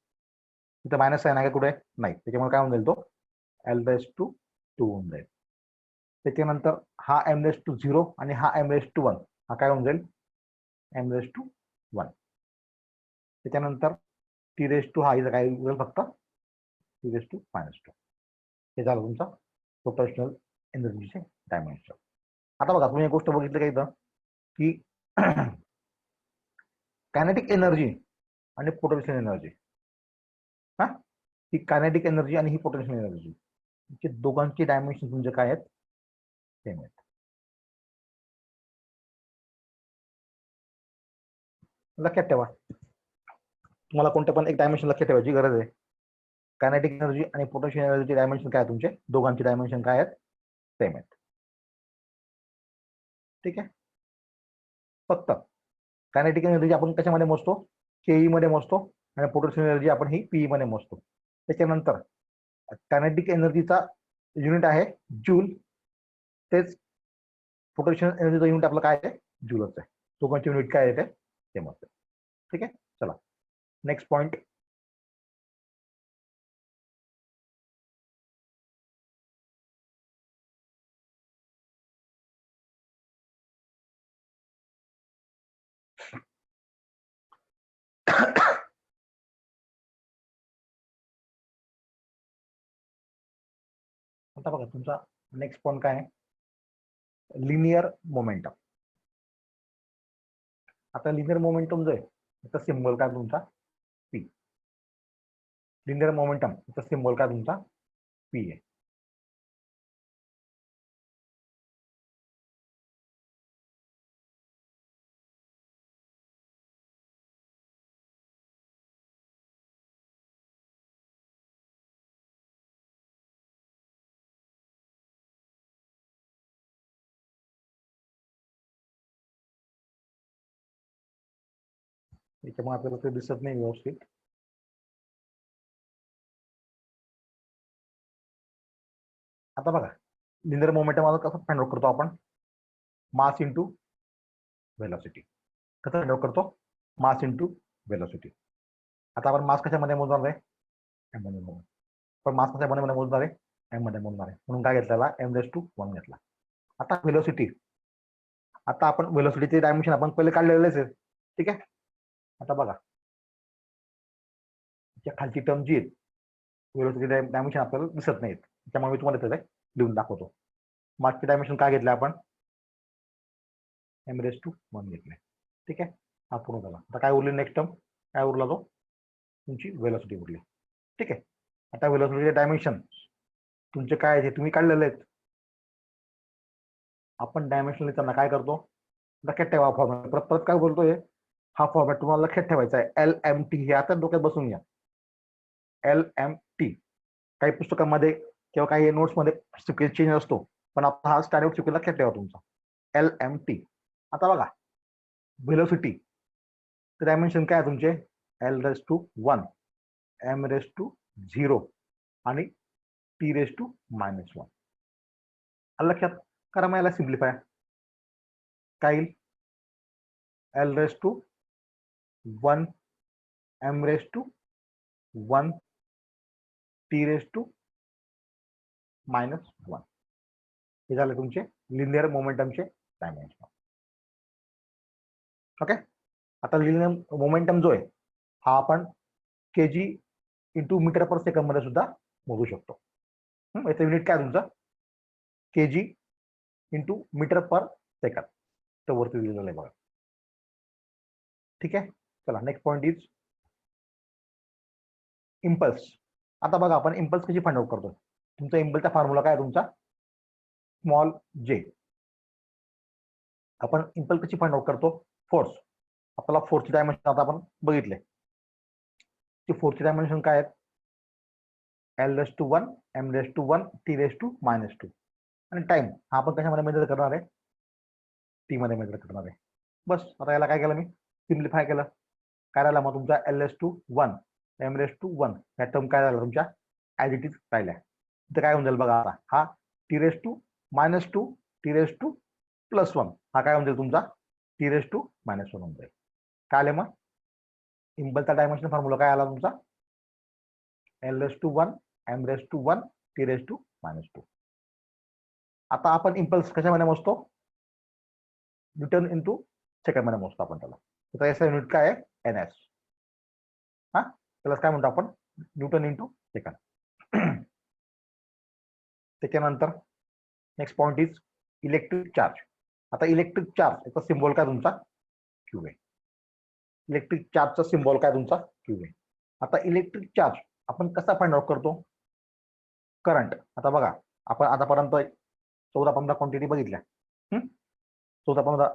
A: इथे मायनस आहे ना, का कुठे नाही, त्याच्यामुळे काय होऊन जाईल, तो एल रेस टू 2 होऊन जाईल. त्याच्यानंतर हा एम रेस टू 0 आणि हा एम रेस टू 1 हा काय होऊन जाईल, एम रेस टू 1. त्याच्यानंतर टी रेस टू हा इथं काय होईल, फक्त टी रेस टू -2. हे झालं तुमचा पोटेन्शियल एनर्जीचे डायमेन्शन. आता बघा तुम्ही एक गोष्ट बघितली का इथं, की कायनेटिक एनर्जी आणि पोटेन्शियल एनर्जी, हा ही कायनेटिक एनर्जी आणि ही पोटेन्शियल एनर्जी, दोघांची डायमेन्शन तुमचे काय आहेत, सेम आहेत. लक्षात ठेवा, तुम्हाला कोणत्या पण एक डायमेन्शन लक्षात ठेवायची गरज आहे. कायनेटिक एनर्जी आणि पोटेन्शियल एनर्जी डायमेन्शन काय, तुमचे दोघांची डायमेन्शन काय आहेत, सेम आहेत. ठीक आहे. फक्त कायनेटिक एनर्जी आपण कशामध्ये मोजतो, केई मध्ये मोजतो, आणि पोटेन्शियल एनर्जी आपण ही पीई मध्ये मोजतो. त्याच्यानंतर कायनेटिक एनर्जीचा युनिट आहे जूल, तेच पोटेन्शियल एनर्जीचा युनिट आपलं काय आहे, जूलच आहे. दोघांचे युनिट काय आहे, ते सेम असते. ठीक आहे. चला नेक्स्ट पॉइंट. आता बघा तुमचा नेक्स्ट पॉइंट काय आहे, लिनियर मोमेंटम. आता लिनियर मोमेंटम जो आहे त्याचा सिम्बॉल काय तुमचा, पी. लिनियर मोमेंटम त्याचा सिम्बॉल काय तुमचा, पी आहे. त्याच्यामुळे आपल्याला ते दिसत नाही व्यवस्थित. आता बघा लिनियर मोमेंटम आता कसं फाइंड आउट करतो आपण, मास इंटू वेलोसिटी. कसं फाइंड आउट करतो, मास इंटू वेलोसिटी. आता आपण मास कशामध्ये मोजणार आहे, एम मध्ये मोजणार. पण मास कशामध्ये मोजणार आहे, एम मध्ये मोजणार आहे, म्हणून काय घेतलेला, एम रेस टू 1 घेतला. आता वेलोसिटी, आता आपण वेलोसिटीचे डायमेन्शन आपण पहिले काढलेलेच आहे. ठीक आहे. आता बघा खालची टर्म जी आहे, वेलोसिटी डायमेन्शन आपल्याला दिसत नाहीत, त्यामुळे मी तुम्हाला त्याचे लिहून दाखवतो. मासचे डायमेन्शन काय घेतले आपण, एम रेस टू 1 घेतले. ठीक आहे. हा पूर्ण झाला. आता काय उरली नेक्स्ट टर्म, काय उरला, तो तुमची वेलोसिटी उरली. ठीक आहे. आता वेलोसिटीचे डायमेन्शन तुमचे काय आहे, तुम्ही काढलेले आहेत. आपण डायमेन्शन लिहिताना काय करतो, लक्षात ठेवा फॉर्मॅट, परत परत काय बोलतोय, हा फॉर्मॅट तुम्हाला लक्षात ठेवायचा आहे. एल एम टी हे आता डोक्यात बसून घ्या. एल एम टी काही पुस्तकांमध्ये किंवा काही नोट्समध्ये सिक्वेन्स चेंज असतो, पण आता हा स्टँडर्ड सिक्वेन्स लक्षात ठेवा तुमचा, एल एम टी. आता बघा व्हेलोसिटी डायमेन्शन काय तुमचे, L raise to 1, M raise to 0, आणि टी रेस टू -1. लक्षात करा, मग याला सिम्प्लिफाय काय येईल, L raise to 1 M raise to 1 T raise to -1. हे झाले तुमचे लिनियर मोमेंटमचे डायमेन्शन. ओके, आता लिनियर मोमेंटम जो आहे हा आपण kg into metre per second मध्ये सुद्धा मोजू शकतो. याचं युनिट काय तुमचं, kg into metre per second, तर वरती दिलेलं आहे बघा. ठीक आहे, चला नेक्स्ट पॉइंट इज इम्पल्स. आता बघा आपण इम्पल्स कशी फाइंड आउट करतो. तुमचा इम्पल्सचा फॉर्म्युला काय आहे तुमचा, स्मॉल जे. आपण इम्पल्स कशी फाइंड आउट करतो, फोर्स. आपल्याला फोर्सची डायमेन्शन आता आपण बघितले, की फोर्सची डायमेन्शन काय आहेत, L raise to 1 M raise to 1 T raise to -2. आणि टाइम हा आपण कशामध्ये मेजर करणार आहे, टी मध्ये मेजर करणार आहे. बस आता याला काय केलं मी, सिम्प्लिफाय केलं. काय राहिला मग तुमचा L raise to 1 M raise to 1 या टर्म काय झाला तुमच्या ॲज इट इज राहिल्या. इथं काय होऊन जाईल बघा, आता हा T raise to -2 T raise to +1 हा काय होऊन जाईल तुमचा टी रेस टू -1 होऊन जाईल. काय आले मग, इम्पल्सचा डायमेन्शन फॉर्म्युला काय आला तुमचा, L raise to 1 M raise to 1 T raise to -2. आता आपण इम्पल्स कशामध्ये मोजतो, न्यूटन इंटू सेकंड मध्ये मोजतो आपण त्याला. तर याचा युनिट काय आहे, NS. हा, त्याला काय म्हणतो आपण, न्यूटन इंटू सेकंड. त्याच्यानंतर next point is electric charge. आता इलेक्ट्रिक चार्ज याचा सिम्बॉल काय तुमचा, क्यू आहे. इलेक्ट्रिक चार्जचा सिम्बॉल काय तुमचा, क्यू आहे. आता इलेक्ट्रिक चार्ज आपण कसा फाइंड आउट करतो, करंट. आता बघा आपण आतापर्यंत 14-15 क्वांटिटी बघितल्या. 14-15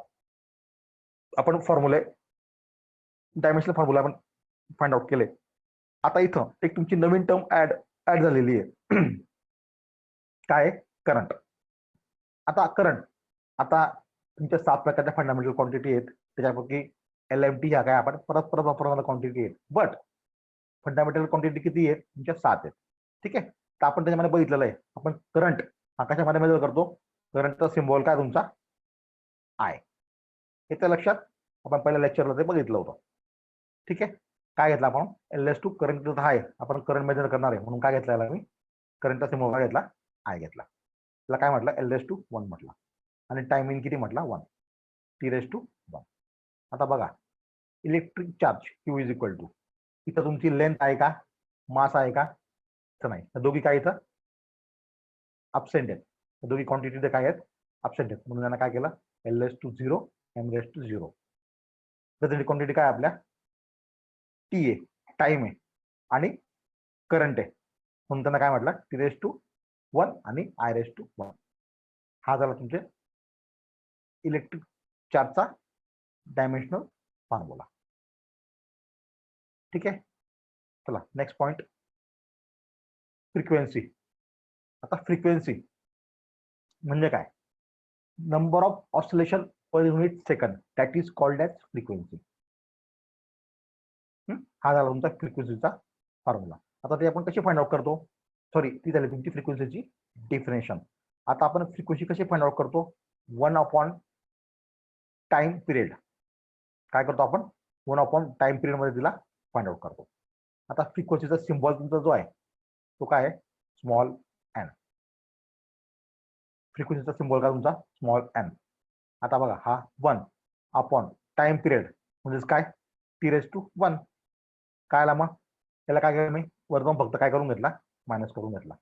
A: आपण फॉर्म्युले, डायमेन्शनल फॉर्म्युला आपण फाइंड आउट केले. आता इथं एक तुमची नवीन टर्म ऍड झालेली आहे, काय करंट. आता करंट, आता तुमच्या 7 प्रकारच्या फंडामेंटल क्वांटिटी आहेत, त्याच्यापैकी LMT ह्या काय आपण परत वापरणाऱ्या क्वांटिटी आहेत. बट फंडामेंटल क्वांटिटी किती आहेत तुमच्या, 7 आहेत. ठीक आहे, तर आपण त्याच्यामध्ये बघितलेलं आहे, आपण करंट हा कशामध्ये मेजर करतो, करंटचा सिम्बॉल काय तुमचा, आय. हे तर लक्षात आपण पहिल्या लेक्चरला ते बघितलं होतं. ठीक आहे, काय घेतला आपण, एल रेस टू करंट आहे, आपण करंट मेजर करणार आहे म्हणून काय घेतला मी, करंटचा सिम्बॉल काय घेतला, आय घेतला. त्याला काय म्हटलं, एल रेस टू 1 म्हटलं, आणि टायमिंग किती म्हटला, 1 टी रेस टू 1. आता बघा electric charge Q is equal to, इथं तुमची लेंथ आहे का, मास आहे का, तर नाही, दोघी काय इथं अब्सेंट आहेत. दोघी क्वांटिटी काय आहेत, अब्सेंट आहेत, म्हणून त्यांना काय केलं, L raise to 0 M raise to 0. तर क्वांटिटी काय आपल्या टी आहे, टाइम आहे आणि करंट आहे, म्हणून त्यांना काय म्हटलं, टी रेस टू 1 आणि आय रेस टू 1. हा झाला तुमचे इलेक्ट्रिक चार्जचा डायमेन्शनल फॉर्म्युला. ठीक आहे, चला नेक्स्ट पॉइंट, फ्रिक्वेन्सी. आता फ्रिक्वेन्सी म्हणजे काय, number of oscillation per unit second, that is called as frequency. हा झाला तुमचा फ्रिक्वेन्सीचा फॉर्म्युला. आता ते आपण कशी फाइंड आउट करतो, सॉरी ती झाली तुमची फ्रिक्वेन्सीची डिफिनेशन. आता आपण फ्रिक्वेन्सी कशी फाइंड आउट करतो, 1 टाइम पिरियड. काय करतो आपण, 1 टाइम पिरियड मध्ये तिला फाइंड आउट करतो. आता फ्रिक्वेन्सीचा सिम्बॉल तुमचा जो आहे तो काय आहे, स्मॉल एन. फ्रिक्वेन्सीचा सिम्बॉल काय तुमचा, स्मॉल एन. आता बघा हा 1 टाइम पिरियड म्हणजेच काय, टी रेस टू 1. काय आला मग, त्याला काय केलं मी, वरतून फक्त काय करून घेतला, मायनस करून घेतला.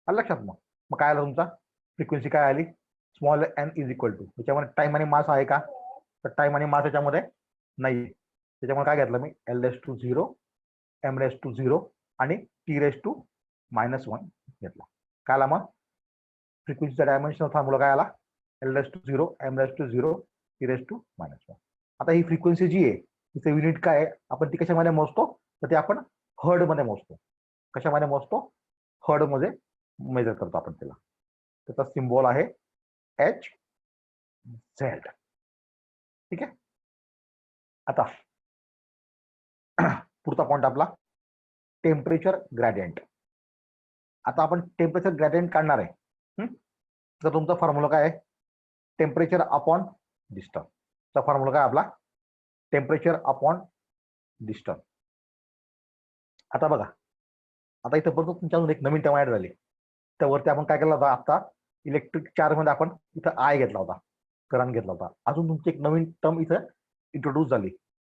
A: लक्षात मग काय आलं तुमचा, फ्रिक्वेन्सी काय आली, small n is equal to, त्याच्यामध्ये टाइम आणि मास आहे का, तर टाइम आणि मास याच्यामध्ये नाही, त्याच्यामुळे काय घेतलं मी, L raise to 0 M raise to 0 आणि टी रेस टू -1 घेतला. काय आला मग, फ्रिक्वेन्सीचा डायमेन्शनल फॉर्म्युला काय आला, L raise to 0 M raise to 0 T raise to -1. आता ही फ्रिक्वेन्सी जी आहे तिचं युनिट काय आहे, आपण ती कशामध्ये मोजतो, तर ते आपण हर्ड मध्ये मोजतो. कशामध्ये मोजतो, हर्ड मध्ये मेजर करतो आपण त्याला. त्याचा सिम्बॉल आहे HZ. ठीक आहे, आता पुढचा पॉइंट आपला टेम्परेचर ग्रेडियंट. आता आपण टेम्परेचर ग्रेडियंट काढणार आहे. तर तुमचा फॉर्म्युला काय आहे? Temperature upon distance. चा फॉर्म्युला काय आपला? Temperature upon distance. आता बघा, आता इथं परत तुमच्या एक नवीन टर्म ऍड झाली. त्यावरती आपण काय केलं होता? आता इलेक्ट्रिक चार्ज मध्ये आपण इथं आय घेतला होता, करंट घेतला होता. अजून तुमची एक नवीन टर्म इथं इंट्रोड्यूस झाली.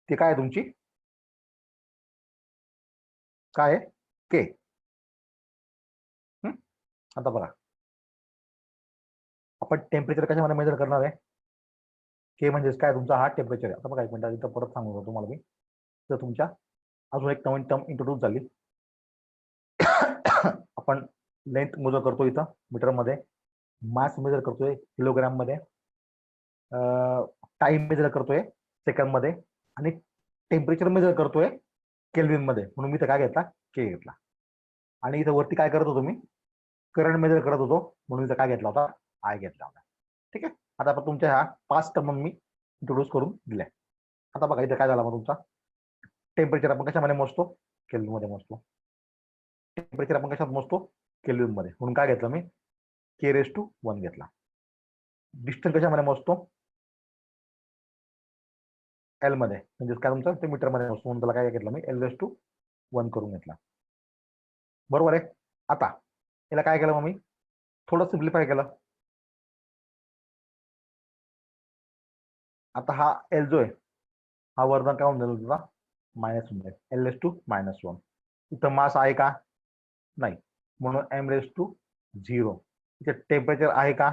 A: ती काय आहे तुमची? काय आहे? के. आता बघा, आपण टेम्परेचर कशामध्ये मेजर करणार आहे? के म्हणजेच काय? तुमचा हा टेम्परेचर आहे. आता बघा, एक मिनिट इथं परत सांगू तुम्हाला मी. तर तुमच्या अजून एक नवीन टर्म इंट्रोड्यूस झाली. आपण लेंथ मेजर करतो इथं मीटरमध्ये, मास मेजर करतोय किलोग्राम मध्ये, टाइम मेजर करतोय सेकंड मध्ये, आणि टेम्परेचर मेजर करतोय केल्विन मध्ये. म्हणून मी इथं काय घेतला? के घेतला. आणि इथं वरती काय करत होतो मी? करंट मेजर करत होतो, म्हणून इथं काय घेतला होता? आय घेतला होता. ठीक आहे. आता आपण तुमच्या ह्या 5 टर्म मी इंट्रोड्यूस करून दिल्या. आता बघा इथं काय झाला मग तुमचा? टेम्परेचर आपण कशामध्ये मोजतो? केल्विन मध्ये मोजतो. टेम्परेचर आपण कशात मोजतो? केल्विन मध्ये. म्हणून काय घेतलं मी? K⁻1 घेतला. डिस्टन्स कशामध्ये मोजतो? एल मध्ये. म्हणजे काय तुमचं? ते मीटर मध्ये मोजतो, म्हणून त्याला काय घेतलं मी? L⁻1 करून घेतला. बरोबर आहे. आता याला काय केलं मग मी? थोडं सिम्प्लिफाय केलं. आता हा एल जो आहे हा वर्धन काय होऊन जाईल तुझा? मायनस होऊन जाईल. L⁻1. इथं मास आहे का? नाही, म्हणून M⁻0. इथे टेम्परेचर आहे का?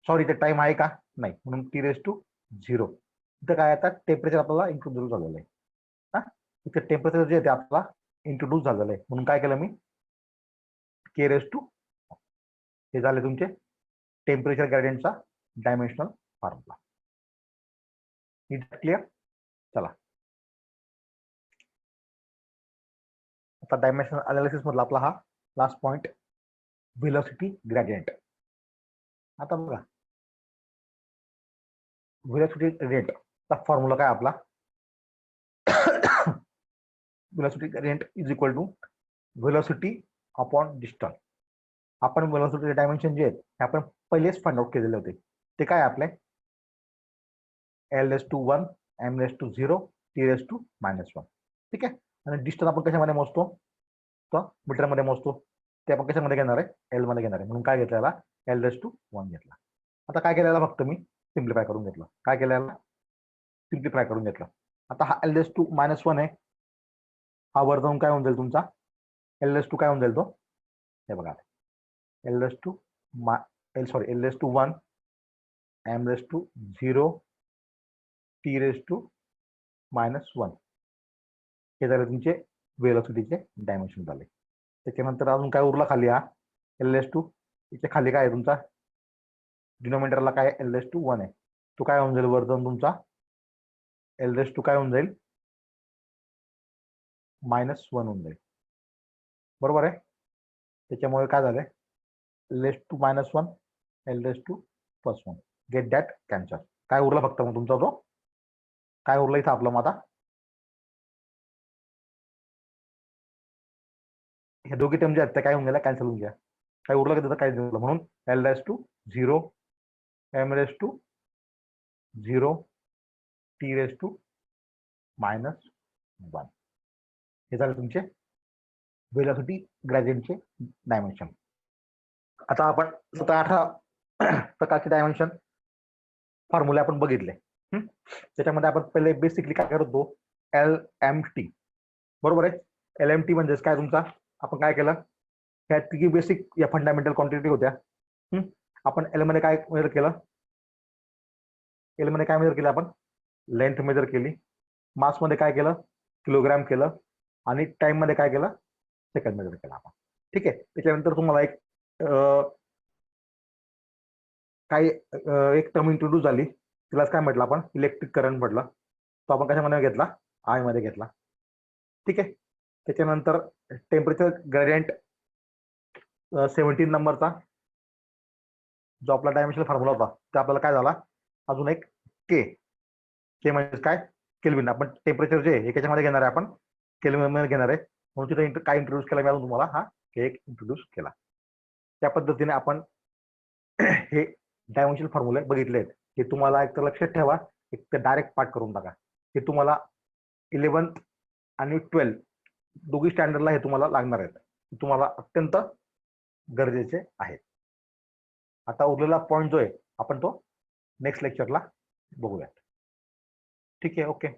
A: सॉरी, इथे टाइम आहे का? नाही, म्हणून T⁻0. इथं काय आता? टेम्परेचर आपल्याला इंट्रोड्यूस झालेलं आहे. हा, इथे टेम्परेचर जे आहे ते आपला इंट्रोड्यूस झालेलं आहे. म्हणून काय केलं मी? K⁻. हे झाले तुमचे टेम्परेचर ग्रेडियंटचा डायमेन्शनल फॉर्म्युला. क्लिअर? चला, आता डायमेन्शनल अनालिसिस मधला आपला हा लास्ट पॉइंट, व्हेलॉसिटी ग्रेडियंट. आता बघा, व्हेलॉसिटी ग्रेडियंटचा फॉर्म्युला काय आपला? Velocity gradient is equal to velocity upon distance. आपण व्हेलॉसिटी डायमेन्शन जे आहेत हे आपण पहिलेच फाइंड आउट केलेले होते. ते काय आपले? L⁻1, M⁻0, T⁻1. ठीक आहे. आणि डिस्टन्स आपण कशामध्ये मोजतो? तर मीटर मध्ये मोजतो. ते आपण कशामध्ये घेणार आहे? एल मध्ये घेणार आहे. म्हणून काय घेतलं? L⁻1 घेतला. आता काय केलेलं? फक्त मी सिम्प्लिफाय करून घेतलं. काय केलेलं? सिम्प्लिफाय करून घेतलं. आता हा L⁻1 आहे, हा वर जाऊन काय होऊन जाईल तुमचा? L⁻2 काय होऊन जाईल तो? हे बघा, L⁻1, M⁻0, T⁻1. हे झाले तुमचे व्हेलॉसिटीचे डायमेन्शन झाले. त्याच्यानंतर अजून काय उरला खाली? हा L⁻2. इथे खाली काय आहे तुमचा? डिनोमिनेटरला काय? L⁻1 आहे. तो काय होऊन जाईल वर जाऊन तुमचा? L⁻2 काय होऊन जाईल? -1 होऊन जाईल. बरोबर आहे. त्याच्यामुळे काय झालंय? L⁻1, L⁻1. Get that cancel. काय उरला फक्त मग तुमचा तो? काय उरला इथं आपलं? मग आता हे दोघी टर्म जे आहेत त्या काय होऊन गेल्या? कॅन्सल होऊन घ्या. काय उरलं का त्याचं? काय उरलं. म्हणून L⁻0, M⁻0, T⁻1. हे झाले तुमचे व्हेलॉसिटी ग्रेडियंटचे डायमेन्शन. आता आपण 17-18 प्रकारचे डायमेन्शन फॉर्म्युले आपण बघितले. त्याच्यामध्ये आपण पहिले बेसिकली काय करतो? LMT. बरोबर आहे. LMT म्हणजेच काय तुमचा? आपण काय केलं? ह्या तिघी बेसिक या फंडामेंटल क्वांटिटी होत्या. आपण एल मध्ये काय मेजर केलं? एल मध्ये काय मेजर केलं आपण? लेंथ मेजर केली. मास मध्ये काय केलं? किलोग्राम केलं. आणि टाइम मध्ये काय केलं? सेकंड मेजर केला आपण. ठीक आहे. त्याच्यानंतर तुम्हाला एक टर्म इंट्रोड्यूस झाली, तिलाच काय म्हटलं आपण? इलेक्ट्रिक करंट म्हटलं. तो आपण कशामध्ये घेतला? आय मध्ये घेतला. ठीक आहे. त्याच्यानंतर टेम्परेचर ग्रेडियंट 17 नंबरचा जो आपला डायमेन्शनल फॉर्म्युला होता, ते आपल्याला काय झाला? अजून एक के. के म्हणजे काय? केल्विन. आपण टेम्परेचर जे आहे हे कशामध्ये घेणार आहे? आपण केल्विन मध्ये घेणार आहे. म्हणून तिथे काय इंट्रोड्यूस केला मी अजून तुम्हाला हा केक इंट्रोड्यूस केला. त्या पद्धतीने आपण हे डायमेन्शनल फॉर्म्युले बघितले आहेत. हे तुम्हाला एक तर लक्षात ठेवा, एक तर डायरेक्ट पाठ करून टाका. हे तुम्हाला 11th आणि 12th दोघी स्टँडर्डला हे तुम्हाला लागणार आहेत. तुम्हाला अत्यंत गरजेचे आहे. आता उरलेला पॉईंट जो आहे आपण तो नेक्स्ट लेक्चरला बघूयात. ठीक आहे, ओके.